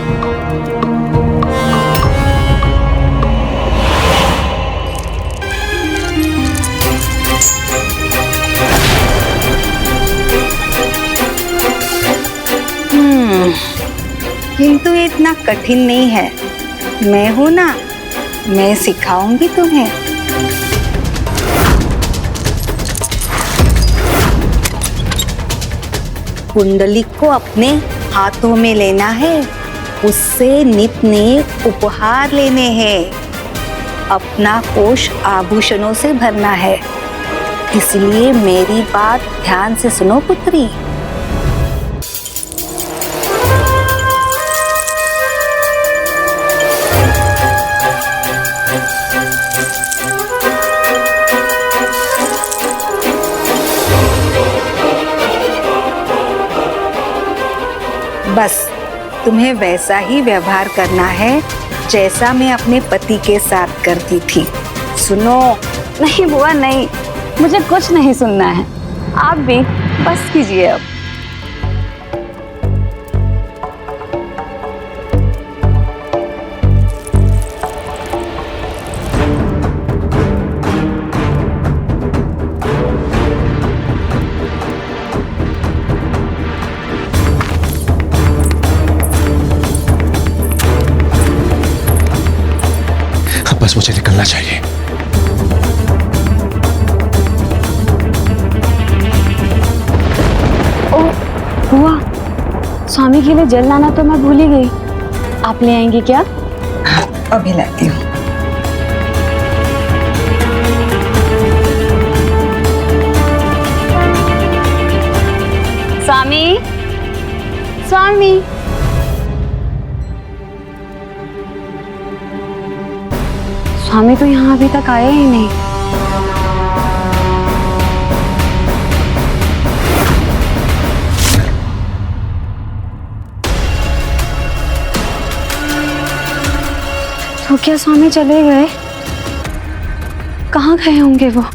किंतु इतना कठिन नहीं है, मैं हूं ना, मैं सिखाऊंगी तुम्हें। पुंडलिक को अपने हाथों में लेना है, उससे नित नए उपहार लेने हैं, अपना कोष आभूषणों से भरना है। इसलिए मेरी बात ध्यान से सुनो पुत्री। बस तुम्हें वैसा ही व्यवहार करना है जैसा मैं अपने पति के साथ करती थी। सुनो। नहीं बुआ नहीं, मुझे कुछ नहीं सुनना है। आप भी बस कीजिए अब। बस मुझे निकलना चाहिए। ओह बुआ, स्वामी के लिए जल लाना तो मैं भूल ही गई। आप ले आएंगी क्या? अभी लाती हूँ। स्वामी। स्वामी तो यहाँ अभी तक आए ही नहीं। तो क्या स्वामी चले गए? कहाँ गए होंगे वो?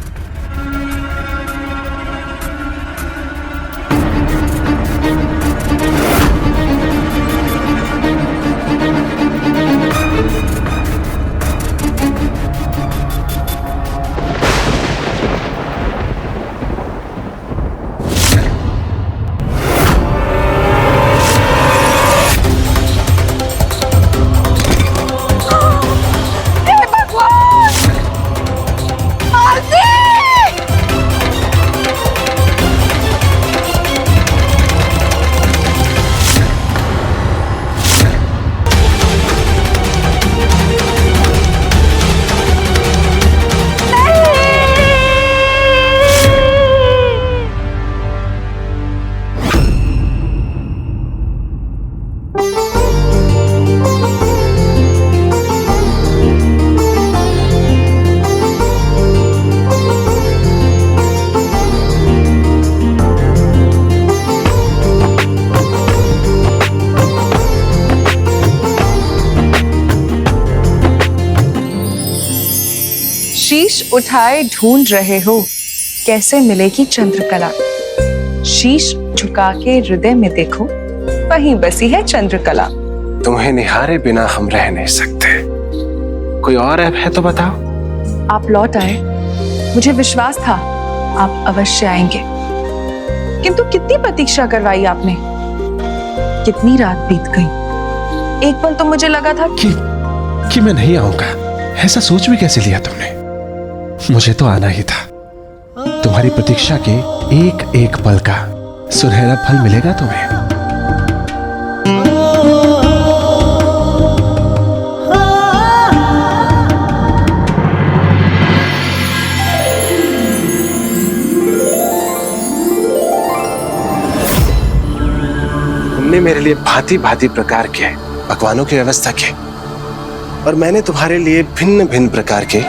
शीश उठाए ढूंढ रहे हो कैसे मिलेगी चंद्रकला। शीश झुका के हृदय में देखो, वहीं बसी है चंद्रकला। तुम्हें निहारे बिना हम रह नहीं सकते। कोई और ऐप है तो बताओ। आप लौट आए, मुझे विश्वास था आप अवश्य आएंगे, किंतु कितनी प्रतीक्षा करवाई आपने, कितनी रात बीत गई। एक पल तो मुझे लगा था कि मैं नहीं आऊंगा। ऐसा सोच भी कैसे लिया तुमने? मुझे तो आना ही था। तुम्हारी प्रतीक्षा के एक एक पल का सुनहरा फल मिलेगा तुम्हें। तुमने मेरे लिए भांति भांति प्रकार के पकवानों की व्यवस्था की और मैंने तुम्हारे लिए भिन्न भिन्न प्रकार के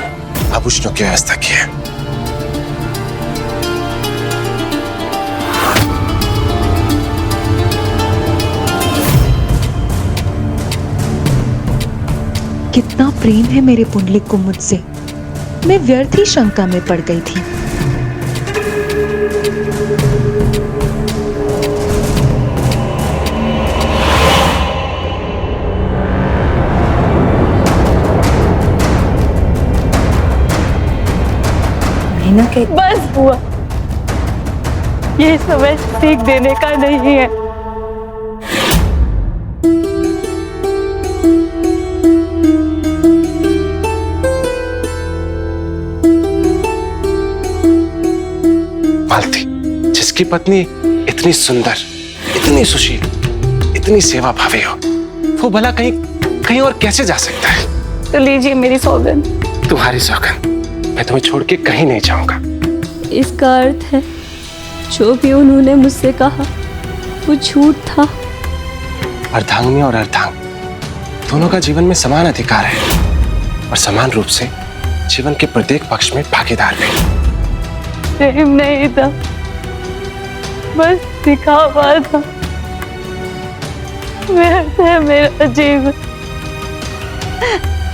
आभूषणों की व्यवस्था की है। कितना प्रेम है मेरे पुंडलिक को मुझसे। मैं व्यर्थ ही शंका में पड़ गई थी। बस हुआ, ये समय सीख देने का नहीं है। मालती, जिसकी पत्नी इतनी सुंदर, इतनी सुशील, इतनी सेवा भावी हो, वो भला कहीं और कैसे जा सकता है? तो लीजिए मेरी सौगंध। तुम्हारी सौगंध, मैं तुम्हें छोड़ के कहीं नहीं जाऊंगा। इसका अर्थ है जो भी उन्होंने मुझसे कहा वो झूठ था। अर्धांगिनी और अर्धांग दोनों का जीवन में समान अधिकार है और समान रूप से जीवन के प्रत्येक पक्ष में भागीदार भी। प्रेम नहीं था, बस दिखावा था। व्यर्थ है मेरा जीवन,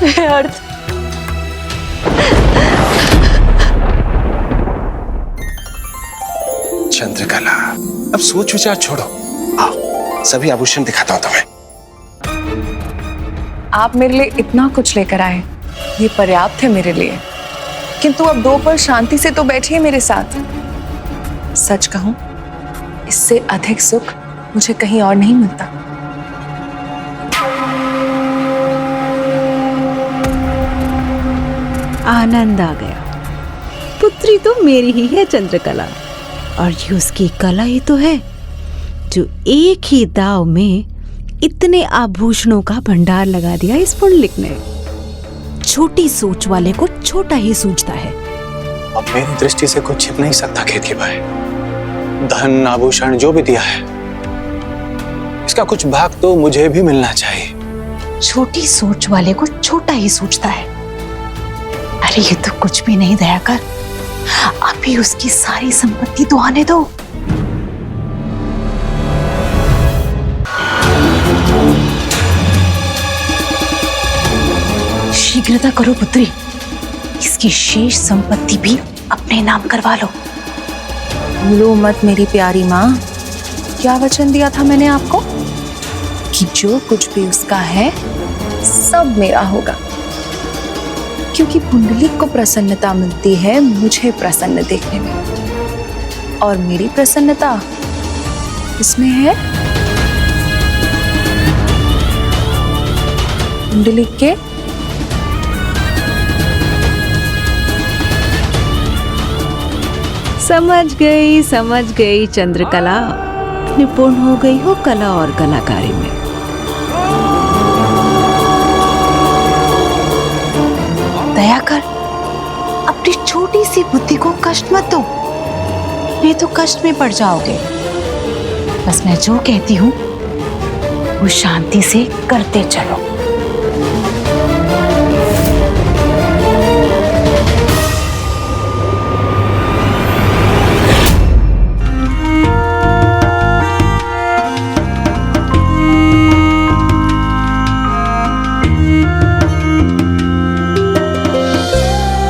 व्यर्थ। चंद्रकला, अब सोच विचार छोड़ो, आओ सभी आभूषण दिखाता हूं तुम्हें। आप मेरे लिए इतना कुछ लेकर आए, ये पर्याप्त है मेरे लिए। किंतु अब 2 पल शांति से तो बैठिए मेरे साथ। सच कहूं, इससे अधिक सुख मुझे कहीं और नहीं मिलता। आनंद आ गया। पुत्री तो मेरी ही है चंद्रकला, और ये उसकी कला ही तो है जो एक ही दाव में इतने आभूषणों का भंडार लगा दिया इस पुंडलिक ने। छोटी सोच वाले को छोटा ही सूझता है। अब मेरी दृष्टि से कुछ छिप नहीं सकता केतकी भाई। धन आभूषण जो भी दिया है इसका कुछ भाग तो मुझे भी मिलना चाहिए। छोटी सोच वाले को छोटा ही सोचता है। अरे ये तो कुछ भी नहीं दयाकर, अभी उसकी सारी संपत्ति तो आने दो। शीघ्रता करो पुत्री, इसकी शेष संपत्ति भी अपने नाम करवा लो। भूलो मत मेरी प्यारी माँ, क्या वचन दिया था मैंने आपको कि जो कुछ भी उसका है सब मेरा होगा। क्योंकि पुंडलिक को प्रसन्नता मिलती है मुझे प्रसन्न देखने में, और मेरी प्रसन्नता इसमें है पुंडलिक के समझ गई चंद्रकला, निपुण हो गई हो कला और कलाकारी में। दयाकर, अपनी छोटी सी बुद्धि को कष्ट मत दो, नहीं तो कष्ट में पड़ जाओगे। बस मैं जो कहती हूँ वो शांति से करते चलो।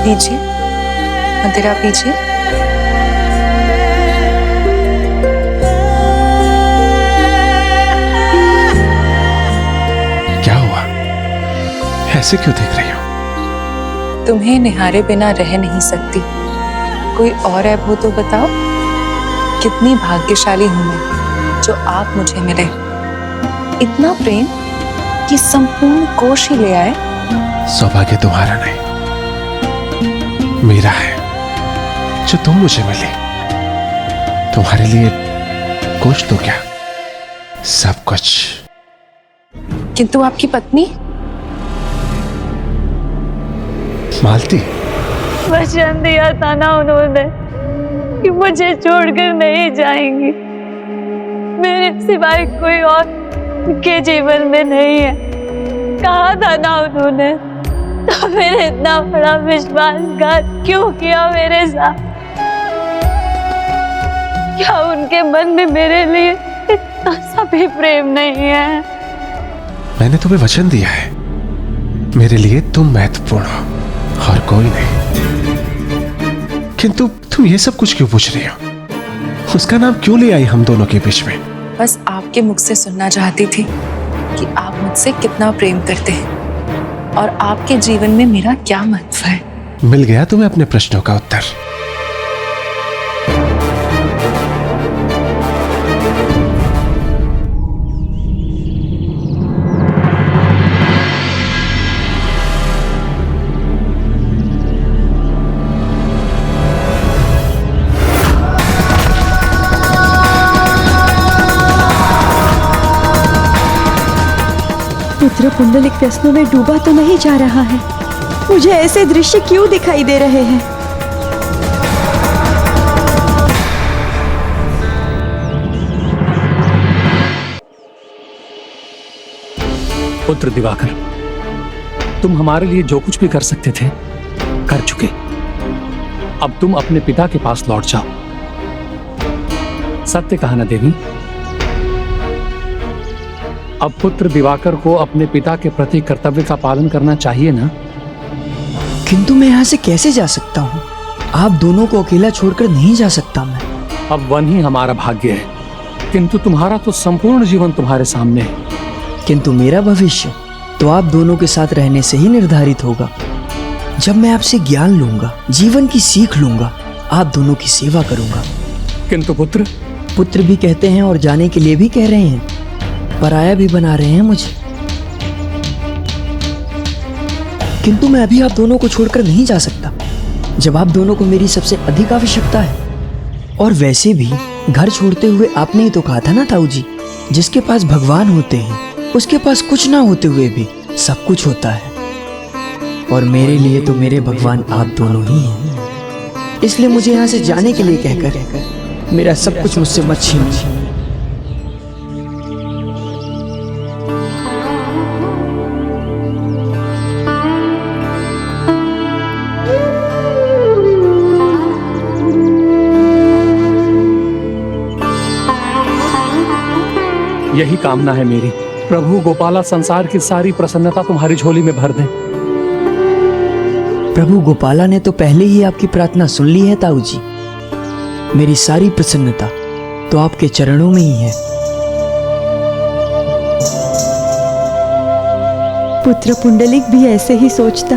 पीजिए, मदिरा पीजिए। क्या हुआ? ऐसे क्यों देख रही हो? तुम्हें निहारे बिना रह नहीं सकती। कोई और ऐप हो तो बताओ। कितनी भाग्यशाली हूं मैं जो आप मुझे मिले। इतना प्रेम कि संपूर्ण कोश ही ले आए। सौभाग्य तुम्हारा नहीं, मेरा है जो तुम मुझे मिले। तुम्हारे लिए कुछ तो क्या, सब कुछ। किंतु आपकी पत्नी मालती, वचन दिया था ना उन्होंने कि मुझे छोड़कर नहीं जाएंगी। मेरे सिवाय कोई और उनके जीवन में नहीं है, कहा था ना उन्होंने। तो फिर इतना बड़ा विश्वासघात क्यों किया मेरे साथ? क्या उनके मन में मेरे लिए इतना सा भी प्रेम नहीं है? मैंने तुम्हें वचन दिया है, मेरे लिए तुम महत्वपूर्ण हो और कोई नहीं। किंतु तुम ये सब कुछ क्यों पूछ रही हो? उसका नाम क्यों ले आई हम दोनों के बीच में? बस आपके मुख से सुनना चाहती थी कि आप मुझसे कितना प्रेम करते हैं और आपके जीवन में मेरा क्या महत्व है। मिल गया तुम्हें अपने प्रश्नों का उत्तर। पुत्र पुंडलिक व्यसनों में डूबा तो नहीं जा रहा है? मुझे ऐसे दृश्य क्यों दिखाई दे रहे हैं? पुत्र दिवाकर, तुम हमारे लिए जो कुछ भी कर सकते थे कर चुके। अब तुम अपने पिता के पास लौट जाओ। सत्य कहा ना देवी, अब पुत्र दिवाकर को अपने पिता के प्रति कर्तव्य का पालन करना चाहिए ना? किंतु मैं यहाँ से कैसे जा सकता हूँ? आप दोनों को अकेला छोड़कर नहीं जा सकता मैं। अब वन ही हमारा भाग्य है, किंतु तुम्हारा तो संपूर्ण जीवन तुम्हारे सामने है। किंतु मेरा भविष्य तो आप दोनों के साथ रहने से ही निर्धारित होगा। जब मैं आपसे ज्ञान लूंगा, जीवन की सीख लूंगा, आप दोनों की सेवा करूंगा। किंतु पुत्र भी कहते हैं और जाने के लिए भी कह रहे हैं, पराया भी बना रहे हैं मुझे। किंतु मैं अभी आप दोनों को छोड़कर नहीं जा सकता, जब आप दोनों को मेरी सबसे अधिक आवश्यकता है। और वैसे भी घर छोड़ते हुए आपने ही तो कहा था ना ताऊ जी, जिसके पास भगवान होते हैं उसके पास कुछ ना होते हुए भी सब कुछ होता है। और मेरे लिए तो मेरे भगवान आप दोनों ही हैं। इसलिए मुझे यहाँ से जाने के लिए कहकर मेरा सब कुछ मुझसे मत छीनिए। यही कामना है मेरी। प्रभु गोपाला संसार की सारी प्रसन्नता तुम्हारी झोली में भर दें। प्रभु गोपाला ने तो पहले ही आपकी प्रार्थना सुन ली है ताऊ जी। मेरी सारी प्रसन्नता तो आपके चरणों में ही है। पुत्र पुंडलिक भी ऐसे ही सोचता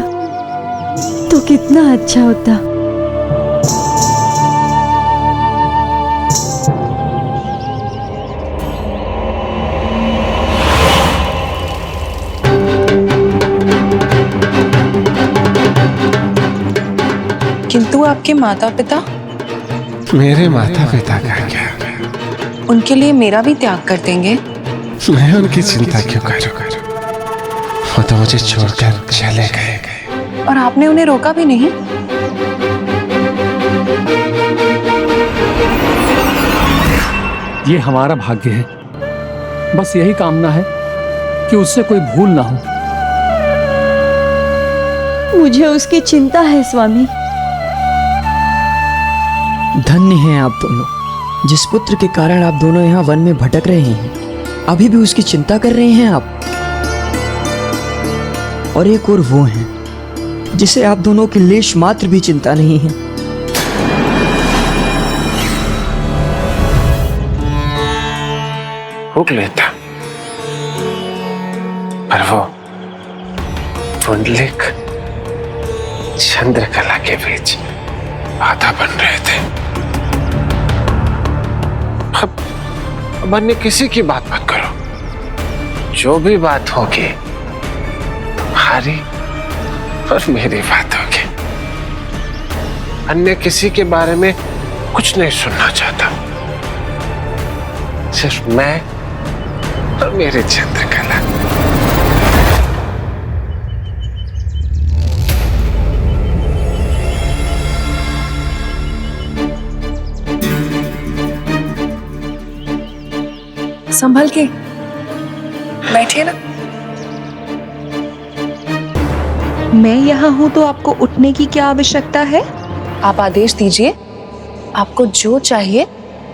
तो कितना अच्छा होता। किंतु आपके माता पिता? मेरे माता पिता का क्या? उनके लिए मेरा भी त्याग कर देंगे? मैं उनकी चिंता क्यों करूं? वो तो मुझे छोड़कर चले गए। और आपने उन्हें रोका भी नहीं? ये हमारा भाग्य है। बस यही कामना है कि उससे कोई भूल ना हो। मुझे उसकी चिंता है स्वामी। धन्य हैं आप दोनों, जिस पुत्र के कारण आप दोनों यहाँ वन में भटक रहे हैं, अभी भी उसकी चिंता कर रहे हैं आप। और एक और वो हैं जिसे आप दोनों की लेश मात्र भी चिंता नहीं है। भूख लेता, पर वो पुंडलिक चंद्रकला के बीच बाधा बन रहे थे। अब अन्य किसी की बात मत करो। जो भी बात होगी तुम्हारी और मेरी बात होगी। अन्य किसी के बारे में कुछ नहीं सुनना चाहता। सिर्फ मैं और मेरे चंद्रकला। संभल के बैठिए ना। मैं यहाँ हूँ तो आपको उठने की क्या आवश्यकता है? आप आदेश दीजिए, आपको जो चाहिए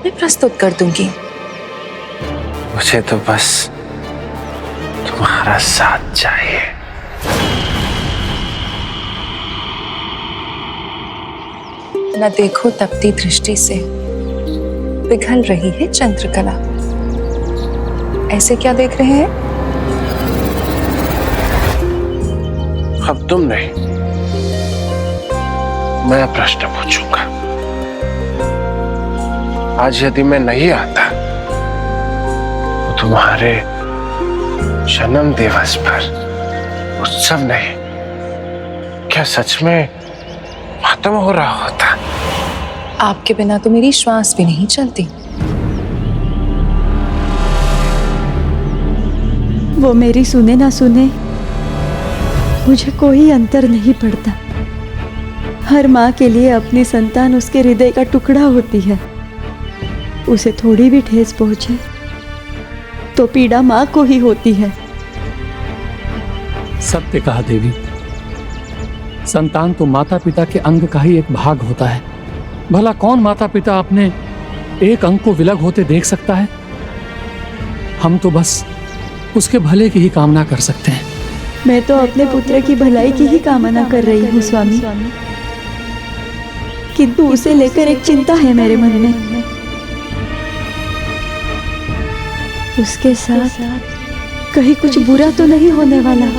मैं प्रस्तुत कर दूंगी। मुझे तो बस तुम्हारा साथ चाहिए। न देखो तपती दृष्टि से पिघल रही है चंद्रकला। ऐसे क्या देख रहे हैं? अब तुम नहीं, मैं प्रश्न पूछूंगा। आज यदि मैं नहीं आता तो तुम्हारे जन्म दिवस पर उत्सव नहीं, क्या सच में खत्म हो रहा होता? आपके बिना तो मेरी श्वास भी नहीं चलती। वो मेरी सुने ना सुने, मुझे कोई अंतर नहीं पड़ता। हर माँ के लिए अपनी संतान उसके हृदय का टुकड़ा होती है। उसे थोड़ी भी ठेस पहुंचे तो पीड़ा माँ को ही होती है। सत्य कहा देवी। संतान तो माता पिता के अंग का ही एक भाग होता है। भला कौन माता पिता अपने एक अंग को विलग होते देख सकता है? हम तो बस उसके भले की ही कामना कर सकते हैं। मैं तो अपने पुत्र की भलाई की ही कामना कर रही हूँ स्वामी, किंतु उसे लेकर एक चिंता है मेरे मन में। उसके साथ कहीं कुछ बुरा तो नहीं होने वाला।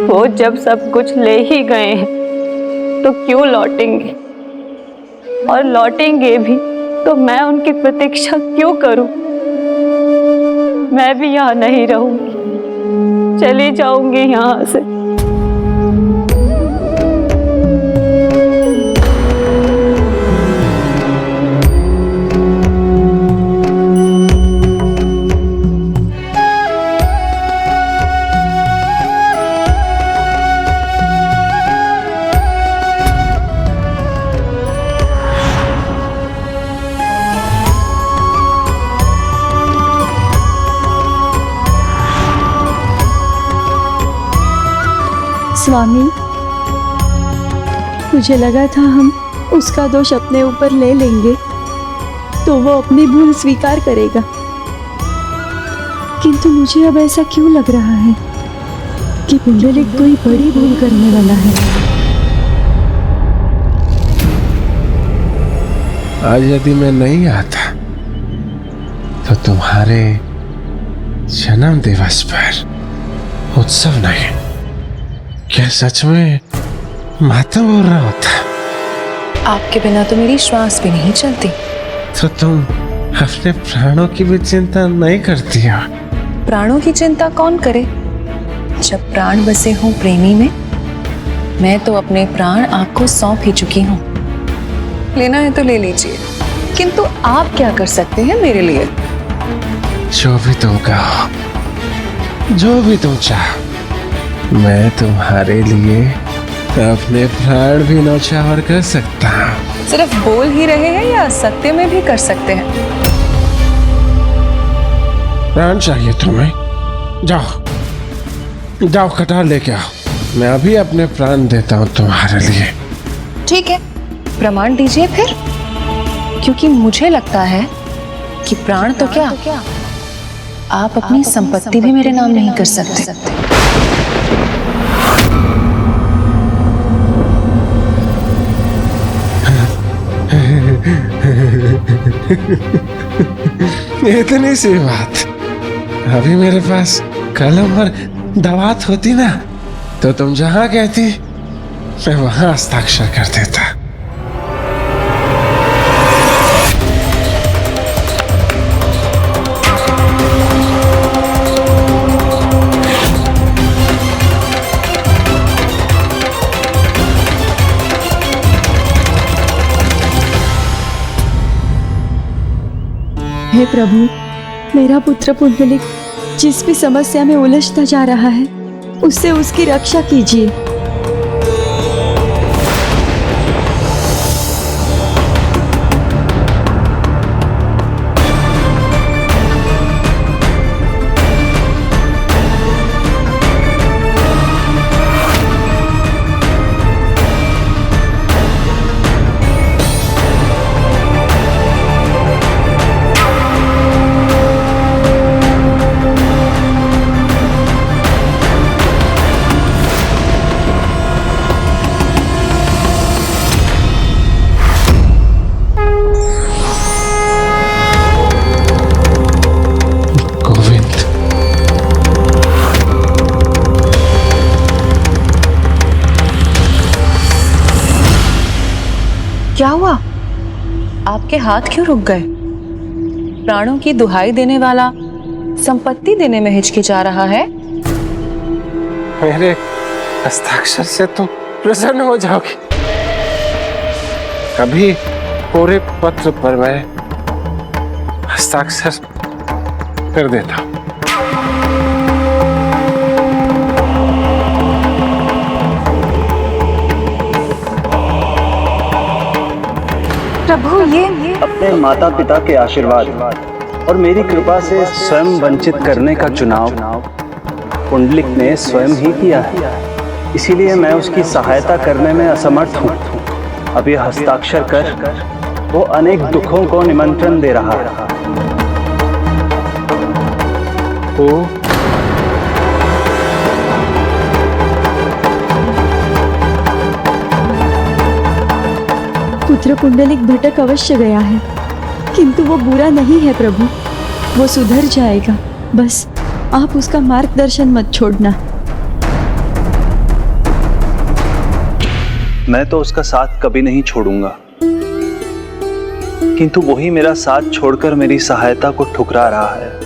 वो जब सब कुछ ले ही गए हैं तो क्यों लौटेंगे, और लौटेंगे भी तो मैं उनकी प्रतीक्षा क्यों करूं? मैं भी यहाँ नहीं रहूंगी, चली जाऊंगी यहाँ से। स्वामी, मुझे लगा था हम उसका दोष अपने ऊपर ले लेंगे तो वो अपनी भूल स्वीकार करेगा, किंतु मुझे अब ऐसा क्यों लग रहा है कि पुंडलिक कोई बड़ी भूल करने वाला है। आज यदि मैं नहीं आता तो तुम्हारे जन्म दिवस पर उत्सव नहीं, क्या सच में मातम हो रहा होता? आपके बिना तो मेरी श्वास भी नहीं चलती। तो तुम अपने प्राणों की भी चिंता नहीं करती हो? प्राणों की चिंता कौन करे? जब प्राण बसे हों प्रेमी में, मैं तो अपने प्राण आपको सौंप ही चुकी हूँ। लेना है तो ले लीजिए, किंतु आप क्या कर सकते हैं मेरे लिए? जो भी तुम कहो, जो भी तुम चाहो, मैं तुम्हारे लिए अपने प्राण भी न्यौछावर कर सकता हूँ। सिर्फ बोल ही रहे हैं या सत्य में भी कर सकते हैं? प्राण चाहिए तुम्हें? जाओ जाओ, कटार लेके आओ, मैं अभी अपने प्राण देता हूँ तुम्हारे लिए। ठीक है, प्रमाण दीजिए फिर, क्योंकि मुझे लगता है कि प्राण तो क्या, आप अपनी संपत्ति भी मेरे नाम नहीं कर सकते। इतनी सी बात, अभी मेरे पास कलम और दवात होती ना तो तुम जहां कहती मैं वहां हस्ताक्षर कर देता। हे प्रभु, मेरा पुत्र पुंडलिक जिस भी समस्या में उलझता जा रहा है उससे उसकी रक्षा कीजिए। क्या हुआ? आपके हाथ क्यों रुक गए? प्राणों की दुहाई देने वाला संपत्ति देने में हिचकिचा रहा है। मेरे हस्ताक्षर से तुम प्रसन्न हो जाओगी। अभी पूरे पत्र पर मैं हस्ताक्षर कर देता हूं। प्रभु, ये अपने माता पिता के आशीर्वाद और मेरी कृपा से स्वयं वंचित करने का चुनाव पुंडलिक ने स्वयं ही किया है, इसीलिए मैं उसकी सहायता करने में असमर्थ हूँ। अब ये हस्ताक्षर कर वो अनेक दुखों को निमंत्रण दे रहा है। पुत्र पुंडलिक भटक अवश्य गया है, किंतु वो बुरा नहीं है प्रभु, वो सुधर जाएगा। बस आप उसका मार्गदर्शन मत छोड़ना। मैं तो उसका साथ कभी नहीं छोड़ूंगा, किंतु वही मेरा साथ छोड़कर मेरी सहायता को ठुकरा रहा है।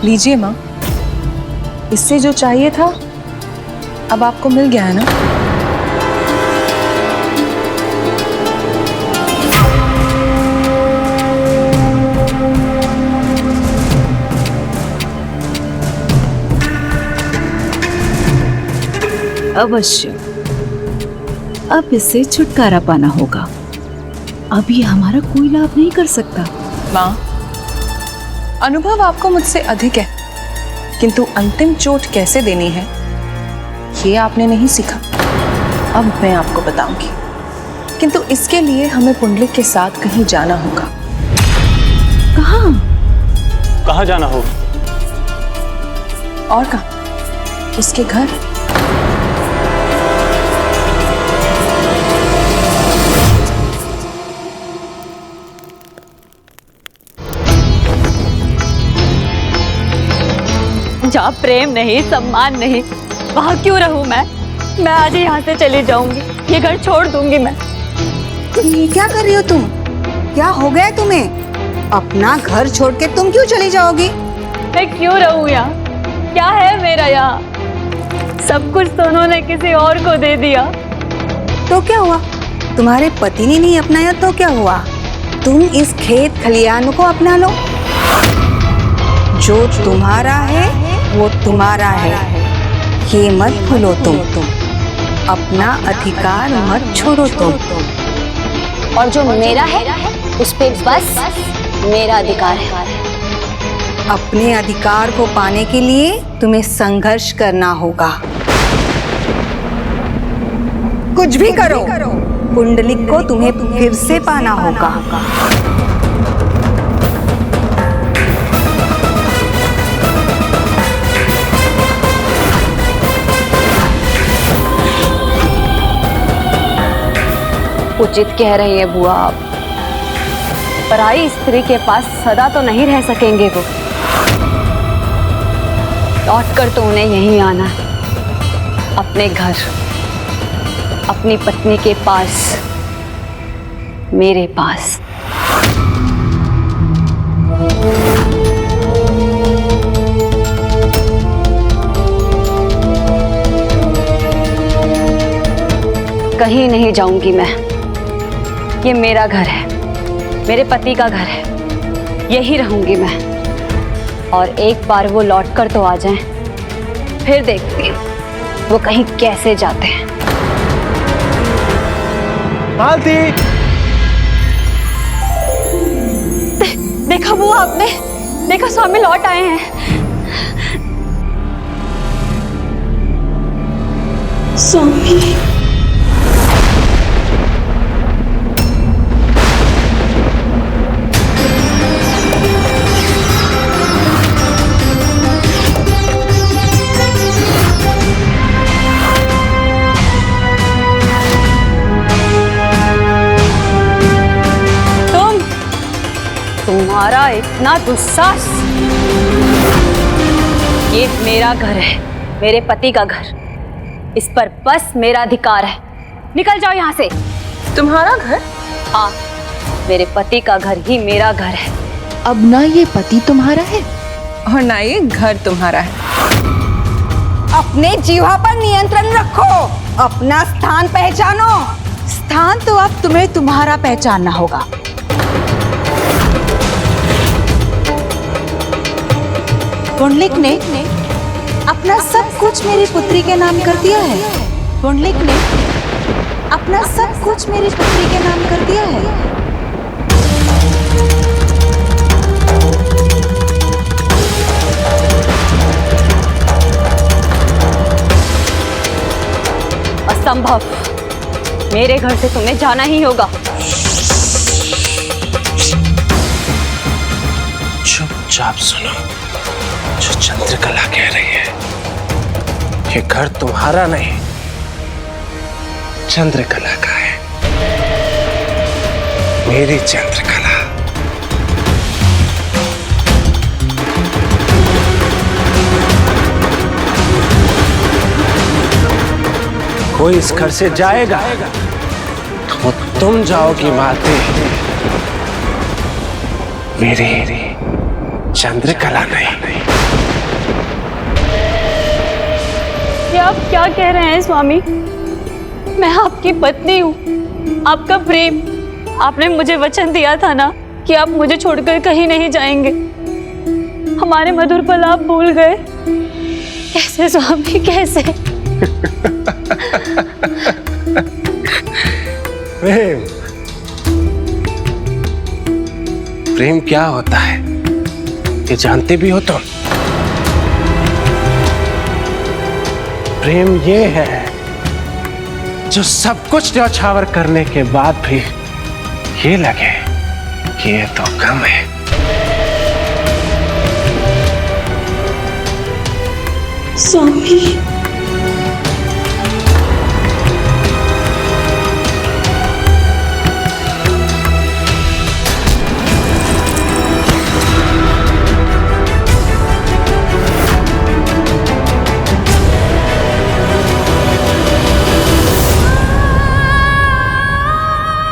लीजिए माँ, इससे जो चाहिए था अब आपको मिल गया है ना? अवश्य, अब इससे छुटकारा पाना होगा। अब ये हमारा कोई लाभ नहीं कर सकता। माँ, अनुभव आपको मुझसे अधिक है, किंतु अंतिम चोट कैसे देनी है ये आपने नहीं सीखा। अब मैं आपको बताऊंगी, किंतु इसके लिए हमें पुंडलिक के साथ कहीं जाना होगा। कहाँ? कहाँ जाना होगा? और कहाँ? उसके घर। जहाँ प्रेम नहीं, सम्मान नहीं, वहाँ क्यों रहूँ मैं? मैं आज ही यहाँ से चली जाऊंगी, ये घर छोड़ दूंगी मैं। ये क्या कर रही हो तुम? क्या हो गया तुम्हें? अपना घर छोड़ के तुम क्यों चली जाओगी? मैं क्यों रहूँ यहाँ? क्या है मेरा यहाँ? सब कुछ तो उन्होंने किसी और को दे दिया। तो क्या हुआ? तुम्हारे पति ने नहीं अपनाया तो क्या हुआ? तुम इस खेत खलियान को अपना लो। जो तुम्हारा है वो तुम्हारा है, ये मत भूलो तुम। अपना अधिकार मत छोड़ो तुम। और जो मेरा है उस पे बस मेरा अधिकार है। अपने अधिकार को पाने के लिए तुम्हें संघर्ष करना होगा। कुछ भी करो, पुंडलिक को तुम्हें फिर से पाना होगा। उचित कह रही है बुआ आप। पराई स्त्री के पास सदा तो नहीं रह सकेंगे वो। लौट कर तो उन्हें यहीं आना है, अपने घर, अपनी पत्नी के पास, मेरे पास। कहीं नहीं जाऊंगी मैं। ये मेरा घर है, मेरे पति का घर है, यही रहूंगी मैं। और एक बार वो लौट कर तो आ जाएं, फिर देखती हूँ वो कहीं कैसे जाते हैं। मालती! देखा वो आपने? देखा स्वामी लौट आए हैं। स्वामी, तुम्हारा इतना दुस्साहस! ये मेरा घर है, मेरे पति का घर। इस पर बस मेरा अधिकार है। निकल जाओ यहाँ से। तुम्हारा घर? हाँ, मेरे पति का घर ही मेरा घर है। अब ना ये पति तुम्हारा है और ना ये घर तुम्हारा है। अपने जीवा पर नियंत्रण रखो, अपना स्थान पहचानो। स्थान तो अब तुम्हें तुम्हारा पहचानना होगा। पुंडलिक ने अपना सब कुछ मेरी पुत्री के नाम कर दिया है। पुंडलिक ने अपना सब कुछ मेरी पुत्री के नाम कर दिया है। असंभव, मेरे घर से तुम्हें जाना ही होगा। चुपचाप सुनो जो चंद्रकला कह रही है। ये घर तुम्हारा नहीं, चंद्रकला का है, मेरी चंद्रकला। कोई इस घर से जाएगा तो तुम जाओगी माते, मेरी चंद्रकला नहीं। ये आप क्या कह रहे हैं स्वामी? मैं आपकी पत्नी हूँ, आपका प्रेम। आपने मुझे वचन दिया था ना कि आप मुझे छोड़कर कहीं नहीं जाएंगे। हमारे मधुर पल आप भूल गए। कैसे स्वामी, कैसे? प्रेम, प्रेम क्या होता है ये जानते भी हो तुम? प्रेम ये है जो सब कुछ न्यौछावर करने के बाद भी ये लगे कि ये तो कम है। स्वामी,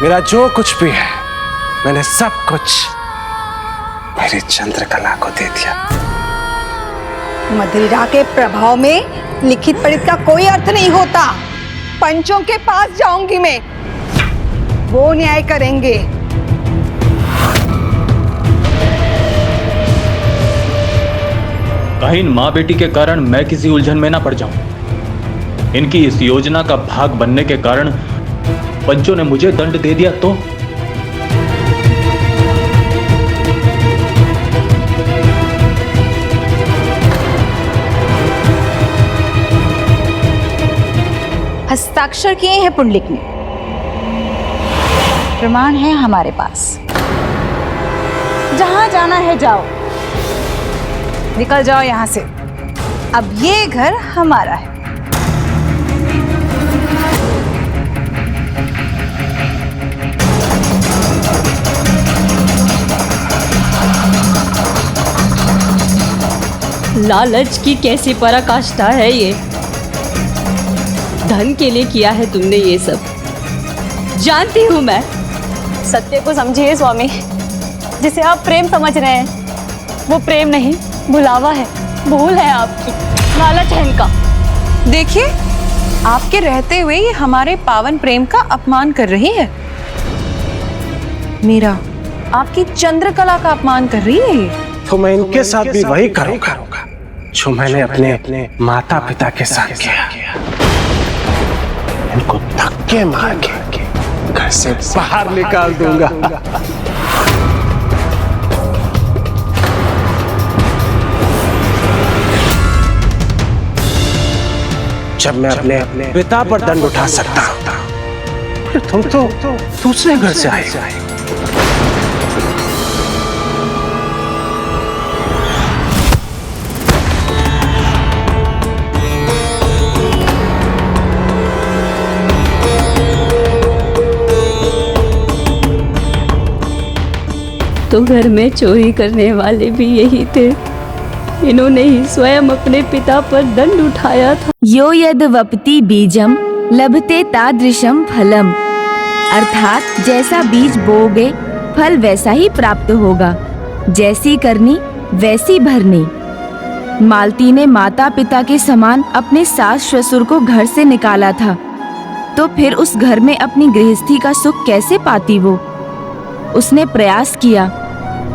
मेरा जो कुछ भी है मैंने सब कुछ मेरी चंद्रकला को दे दिया। मदिरा के प्रभाव में लिखित पढ़ित का कोई अर्थ नहीं होता। पंचों के पास जाऊंगी मैं, वो न्याय करेंगे। कहीं इन माँ बेटी के कारण मैं किसी उलझन में ना पड़ जाऊं। इनकी इस योजना का भाग बनने के कारण पंचों ने मुझे दंड दे दिया तो? हस्ताक्षर किए हैं पुंडलिक ने, प्रमाण है हमारे पास। जहां जाना है जाओ, निकल जाओ यहां से। अब ये घर हमारा है। लालच की कैसी पराकाष्ठा है ये। धन के लिए किया है तुमने ये सब, जानती हूं मैं। सत्य को समझिए स्वामी, जिसे आप प्रेम समझ रहे हैं वो प्रेम नहीं, भुलावा है, भूल है आपकी, लालच है इनका। देखिए, आपके रहते हुए ये हमारे पावन प्रेम का अपमान कर रही है। मीरा, आपकी चंद्रकला का अपमान कर रही है ये। तो मैं इनके साथ भी वही करूंगा जो मैंने अपने माता पिता के साथ किया। इनको धक्के मार के घर से बाहर निकाल दूंगा। जब मैं अपने पिता पर दंड उठा सकता हूं, फिर तुम तो दूसरे घर से आए। तो घर में चोरी करने वाले भी यही थे। इन्होंने ही स्वयं अपने पिता पर दंड उठाया था। यो यद वपति बीजम लभते तादृशम फलम, अर्थात जैसा बीज बोओगे फल वैसा ही प्राप्त होगा, जैसी करनी वैसी भरनी। मालती ने माता पिता के समान अपने सास ससुर को घर से निकाला था, तो फिर उस घर में अपनी गृहस्थी का सुख कैसे पाती वो? उसने प्रयास किया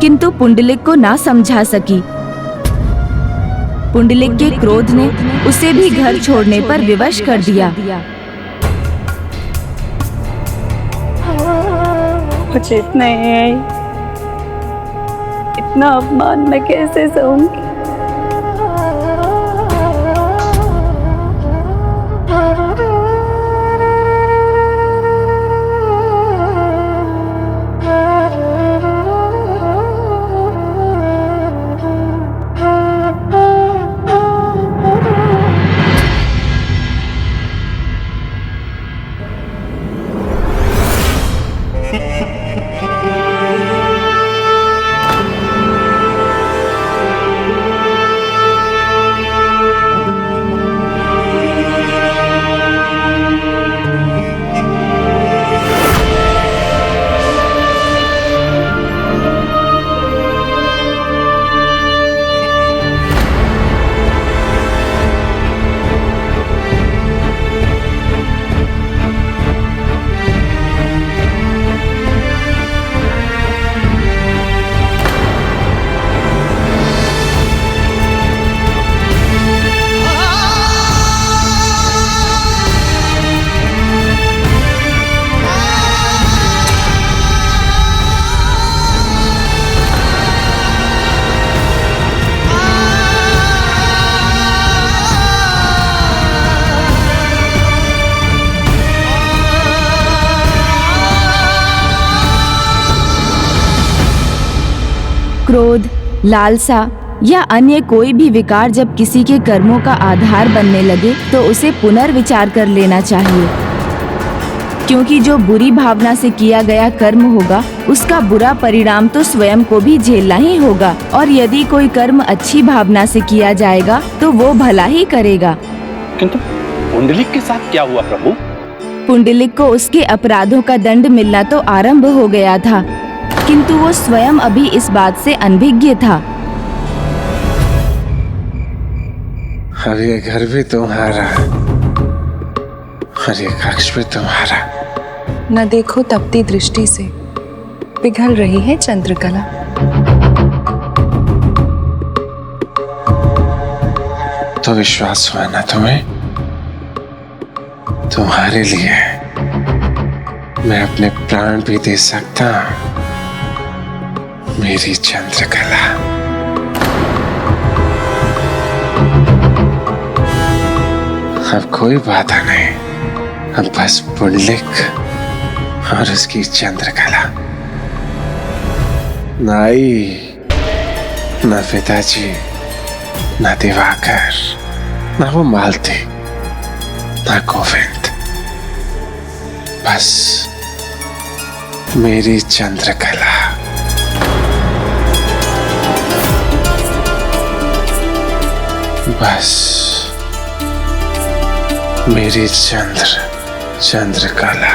किंतु पुंडलिक को ना समझा सकी। पुंडलिक के क्रोध ने उसे भी घर छोड़ने पर विवश कर दिया। मुझे इतना ही इतना अपमान मैं कैसे सहूंगी। क्रोध, लालसा या अन्य कोई भी विकार जब किसी के कर्मों का आधार बनने लगे तो उसे पुनर्विचार कर लेना चाहिए, क्योंकि जो बुरी भावना से किया गया कर्म होगा उसका बुरा परिणाम तो स्वयं को भी झेलना ही होगा, और यदि कोई कर्म अच्छी भावना से किया जाएगा तो वो भला ही करेगा। किंतु पुंडलिक के साथ क्या हुआ प्रभु? पुंडलिक को उसके अपराधों का दंड मिलना तो आरंभ हो गया था, किंतु वो स्वयं अभी इस बात से अनभिज्ञ था। और ये घर भी तुम्हारा और ये कक्ष भी तुम्हारा। न देखो तपती दृष्टि से पिघल रही है चंद्रकला। तो विश्वास हुआ ना तुम्हें? तुम्हारे लिए मैं अपने प्राण भी दे सकता हूं, मेरी चंद्रकला। अब कोई बाधा नहीं, अब बस पुंडलिक और उसकी चंद्रकला। नाई, न पिताजी, न दिवाकर, न वो मालती, न गोविंद, बस मेरी चंद्रकला। बस मेरी चंद्रकला।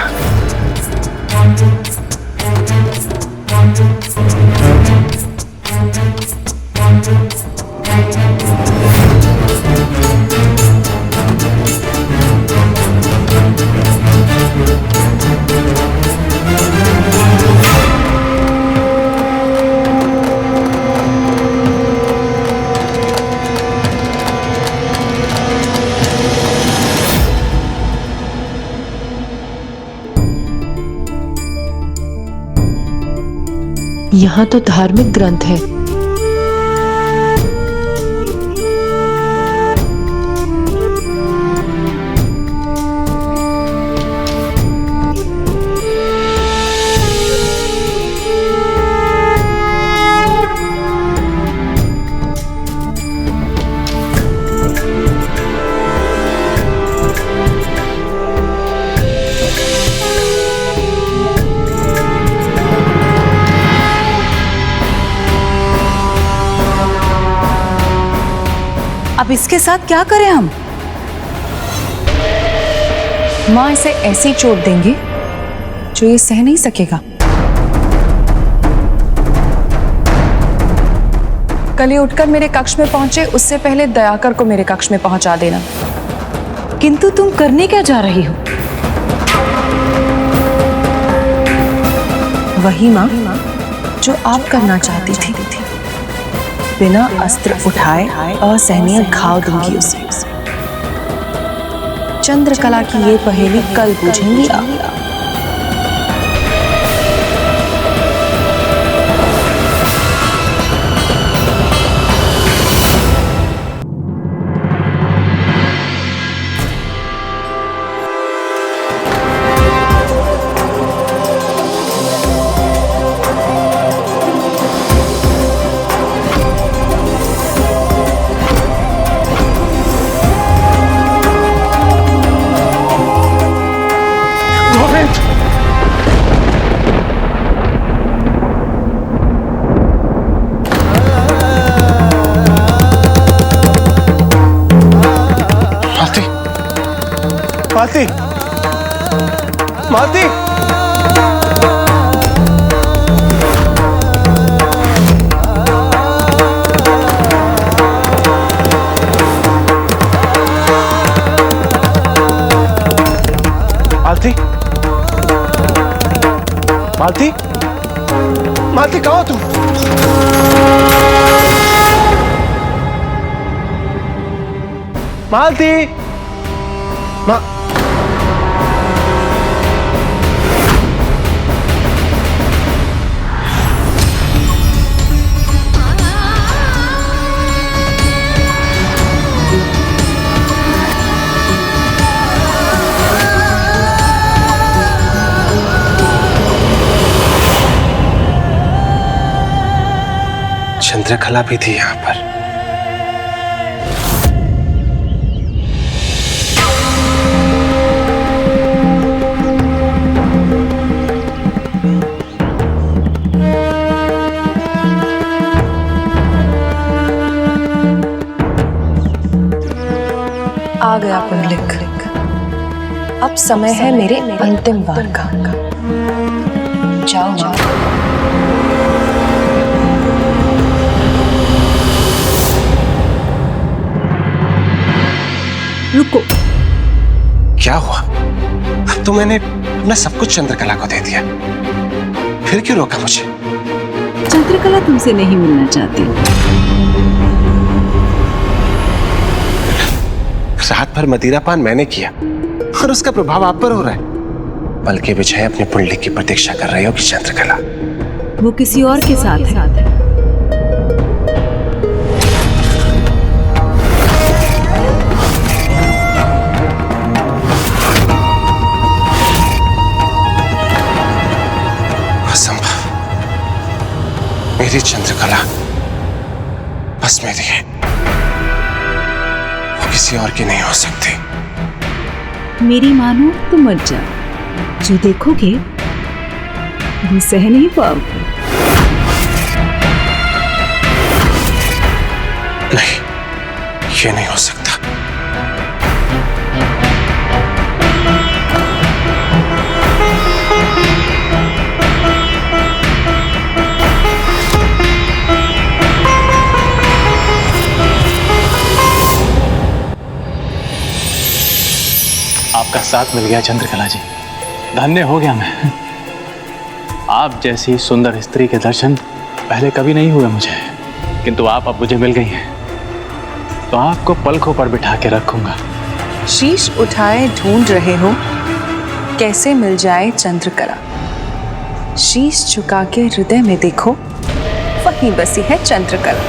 यहाँ तो धार्मिक ग्रंथ है। अब इसके साथ क्या करें हम? माँ इसे ऐसी चोट देंगे जो ये सह नहीं सकेगा। कल ये उठकर मेरे कक्ष में पहुंचे उससे पहले दयाकर को मेरे कक्ष में पहुंचा देना। किंतु तुम करने क्या जा रही हो? वही माँ जो आप करना चाहती थी। बिना अस्त्र उठाए असहनीय घाव दूंगी उसे। चंद्रकला की ये पहेली कल बूझेंगी आप। मालती, मालती, मालती, मालती, मालती, कहाँ हो तुम? मालती, चंद्रकला भी थी यहां पर। आ गया पुंडलिक। अब समय है मेरे अंतिम वार का। जाओ जाओ। रुको, क्या हुआ? अब तो मैंने अपना सब कुछ चंद्रकला को दे दिया, फिर क्यों रोका मुझे? चंद्रकला तुमसे नहीं मिलना चाहती। रात भर मदिरापान मैंने किया और उसका प्रभाव आप पर हो रहा है। बल्कि विजय अपने पुंडलिक की प्रतीक्षा कर रही होगी चंद्रकला। वो किसी और के साथ है। मेरी चंद्रकला बस मेरी है, वो किसी और की नहीं हो सकती। मेरी मानो तो मत जा, जो देखोगे वो सह नहीं पाओगे। नहीं, ये नहीं हो सकता। आपका साथ मिल गया चंद्रकला जी, धन्य हो गया मैं। आप जैसी सुंदर स्त्री के दर्शन पहले कभी नहीं हुए मुझे, किंतु आप अब मुझे मिल गई हैं, तो आपको पलकों पर बिठा के रखूंगा। शीश उठाए ढूंढ रहे हो कैसे मिल जाए चंद्रकला। शीश झुका के हृदय में देखो, वहीं बसी है चंद्रकला।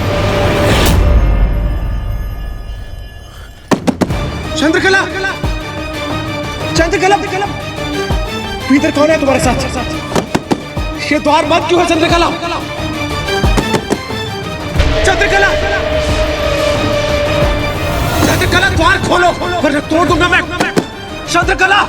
चंद्रकला, चंद्रकला, भीतर कौन है तुम्हारे साथ? ये द्वार बंद क्यों है चंद्रकला? चंद्रकला, चंद्रकला, द्वार खोलो वरना तोड़ दूंगा मैं। चंद्रकला,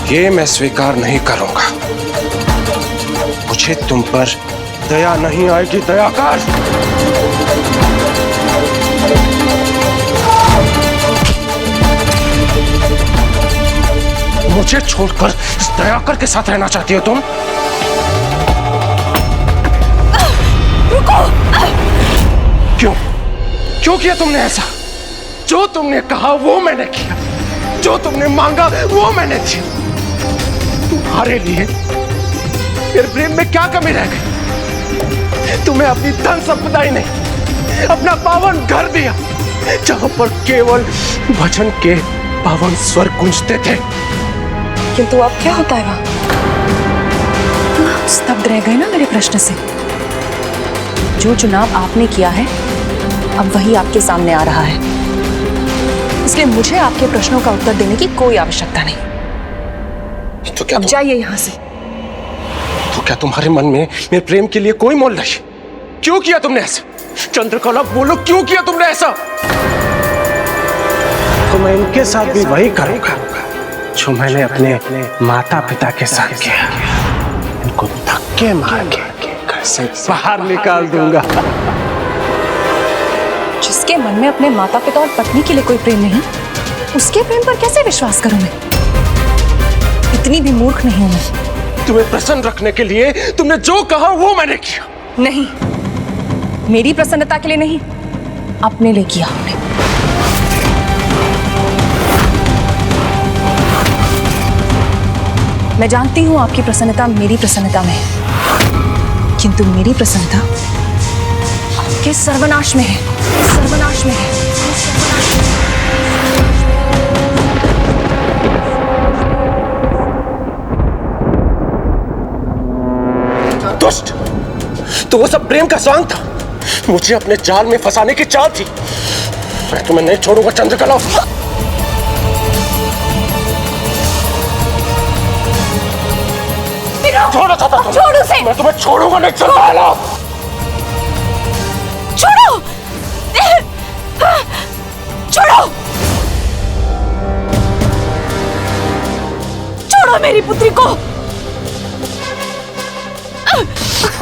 ये मैं स्वीकार नहीं करूंगा। मुझे तुम पर दया नहीं आएगी, दयाकर। मुझे छोड़कर इस दयाकर के साथ रहना चाहती हो तुम? रुको! क्यों? क्यों किया तुमने ऐसा? जो तुमने कहा वो मैंने किया, जो तुमने मांगा वो मैंने दिया। तुम्हारे लिए फिर प्रेम में क्या कमी रह गई? तुम्हें अपनी धन संपदा ही नहीं, अपना पावन घर दिया, जहां पर केवल भजन के पावन स्वर गूंजते थे। किंतु अब क्या होता है वहां? स्तब्ध रह गए ना मेरे प्रश्न से। जो चुनाव आपने किया है अब वही आपके सामने आ रहा है, इसलिए मुझे आपके प्रश्नों का उत्तर देने की कोई आवश्यकता नहीं। तो क्या अब जाइए यहाँ से। तो क्या तुम्हारे मन में मेरे प्रेम के लिए कोई मोल नहीं? क्यों किया तुमने ऐसा? चंद्रकला बोलो, क्यों किया तुमने ऐसा? तो मैं इनके साथ भी वही करूंगा जो मैंने अपने माता पिता के साथ किया। इनको धक्के मार के घर से बाहर निकाल दूंगा। जिसके मन में अपने माता पिता और पत्नी के लिए कोई प्रेम नहीं, उसके प्रेम पर कैसे विश्वास करूं मैं? इतनी भी मूर्ख नहीं हूं मैं। तुम्हें प्रसन्न रखने के लिए तुमने जो कहा वो मैंने किया। नहीं, मेरी प्रसन्नता के लिए नहीं, अपने लिए किया हमने। मैं जानती हूं आपकी प्रसन्नता मेरी प्रसन्नता में है, किंतु मेरी प्रसन्नता आपके सर्वनाश में है, सर्वनाश में है। दुष्ट! तो वो सब प्रेम का स्वांग था, मुझे अपने जाल में फंसाने की चाल थी। मैं तुम्हें नहीं छोड़ूंगा चंद्रकला। छोड़ो चाहता तुम। छोड़ो उसे। मैं तुम्हें छोड़ूंगा नहीं चंद्रकला। छोड़ो, छोड़ो, छोड़ो मेरी पुत्री को।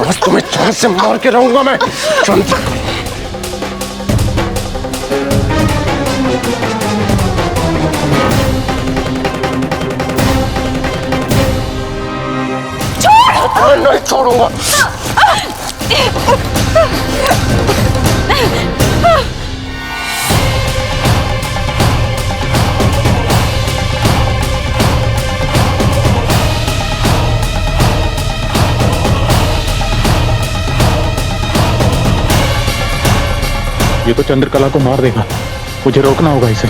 आज तुम्हें जान से मार के रहूंगा मैं चंद्रकला। मैं नहीं छोड़ूंगा। ये तो चंद्रकला को मार देगा, मुझे रोकना होगा इसे।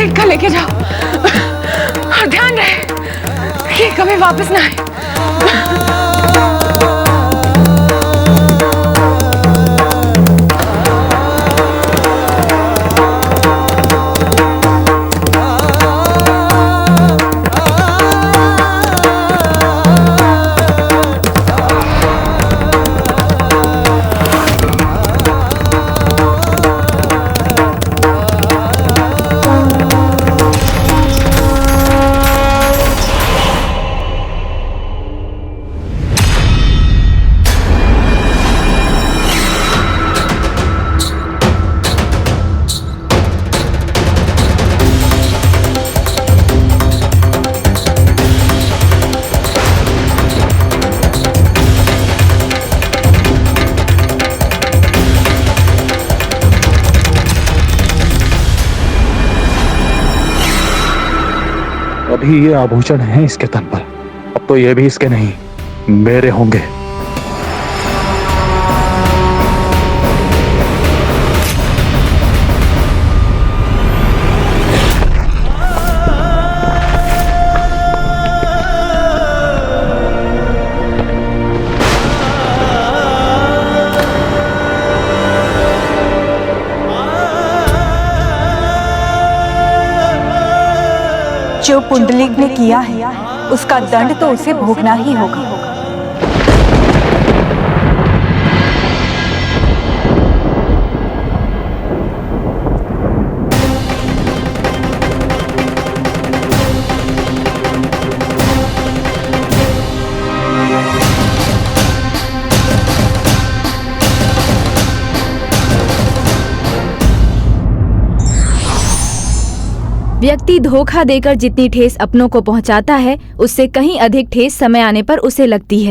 इनका लेके जाओ और ध्यान रहे कि कभी वापस ना आए। अभी ये आभूषण है इसके तन पर, अब तो ये भी इसके नहीं, मेरे होंगे। जो पुंडलिक ने किया है उसका दंड तो उसे भोगना ही होगा। व्यक्ति धोखा देकर जितनी ठेस अपनों को पहुंचाता है, उससे कहीं अधिक ठेस समय आने पर उसे लगती है।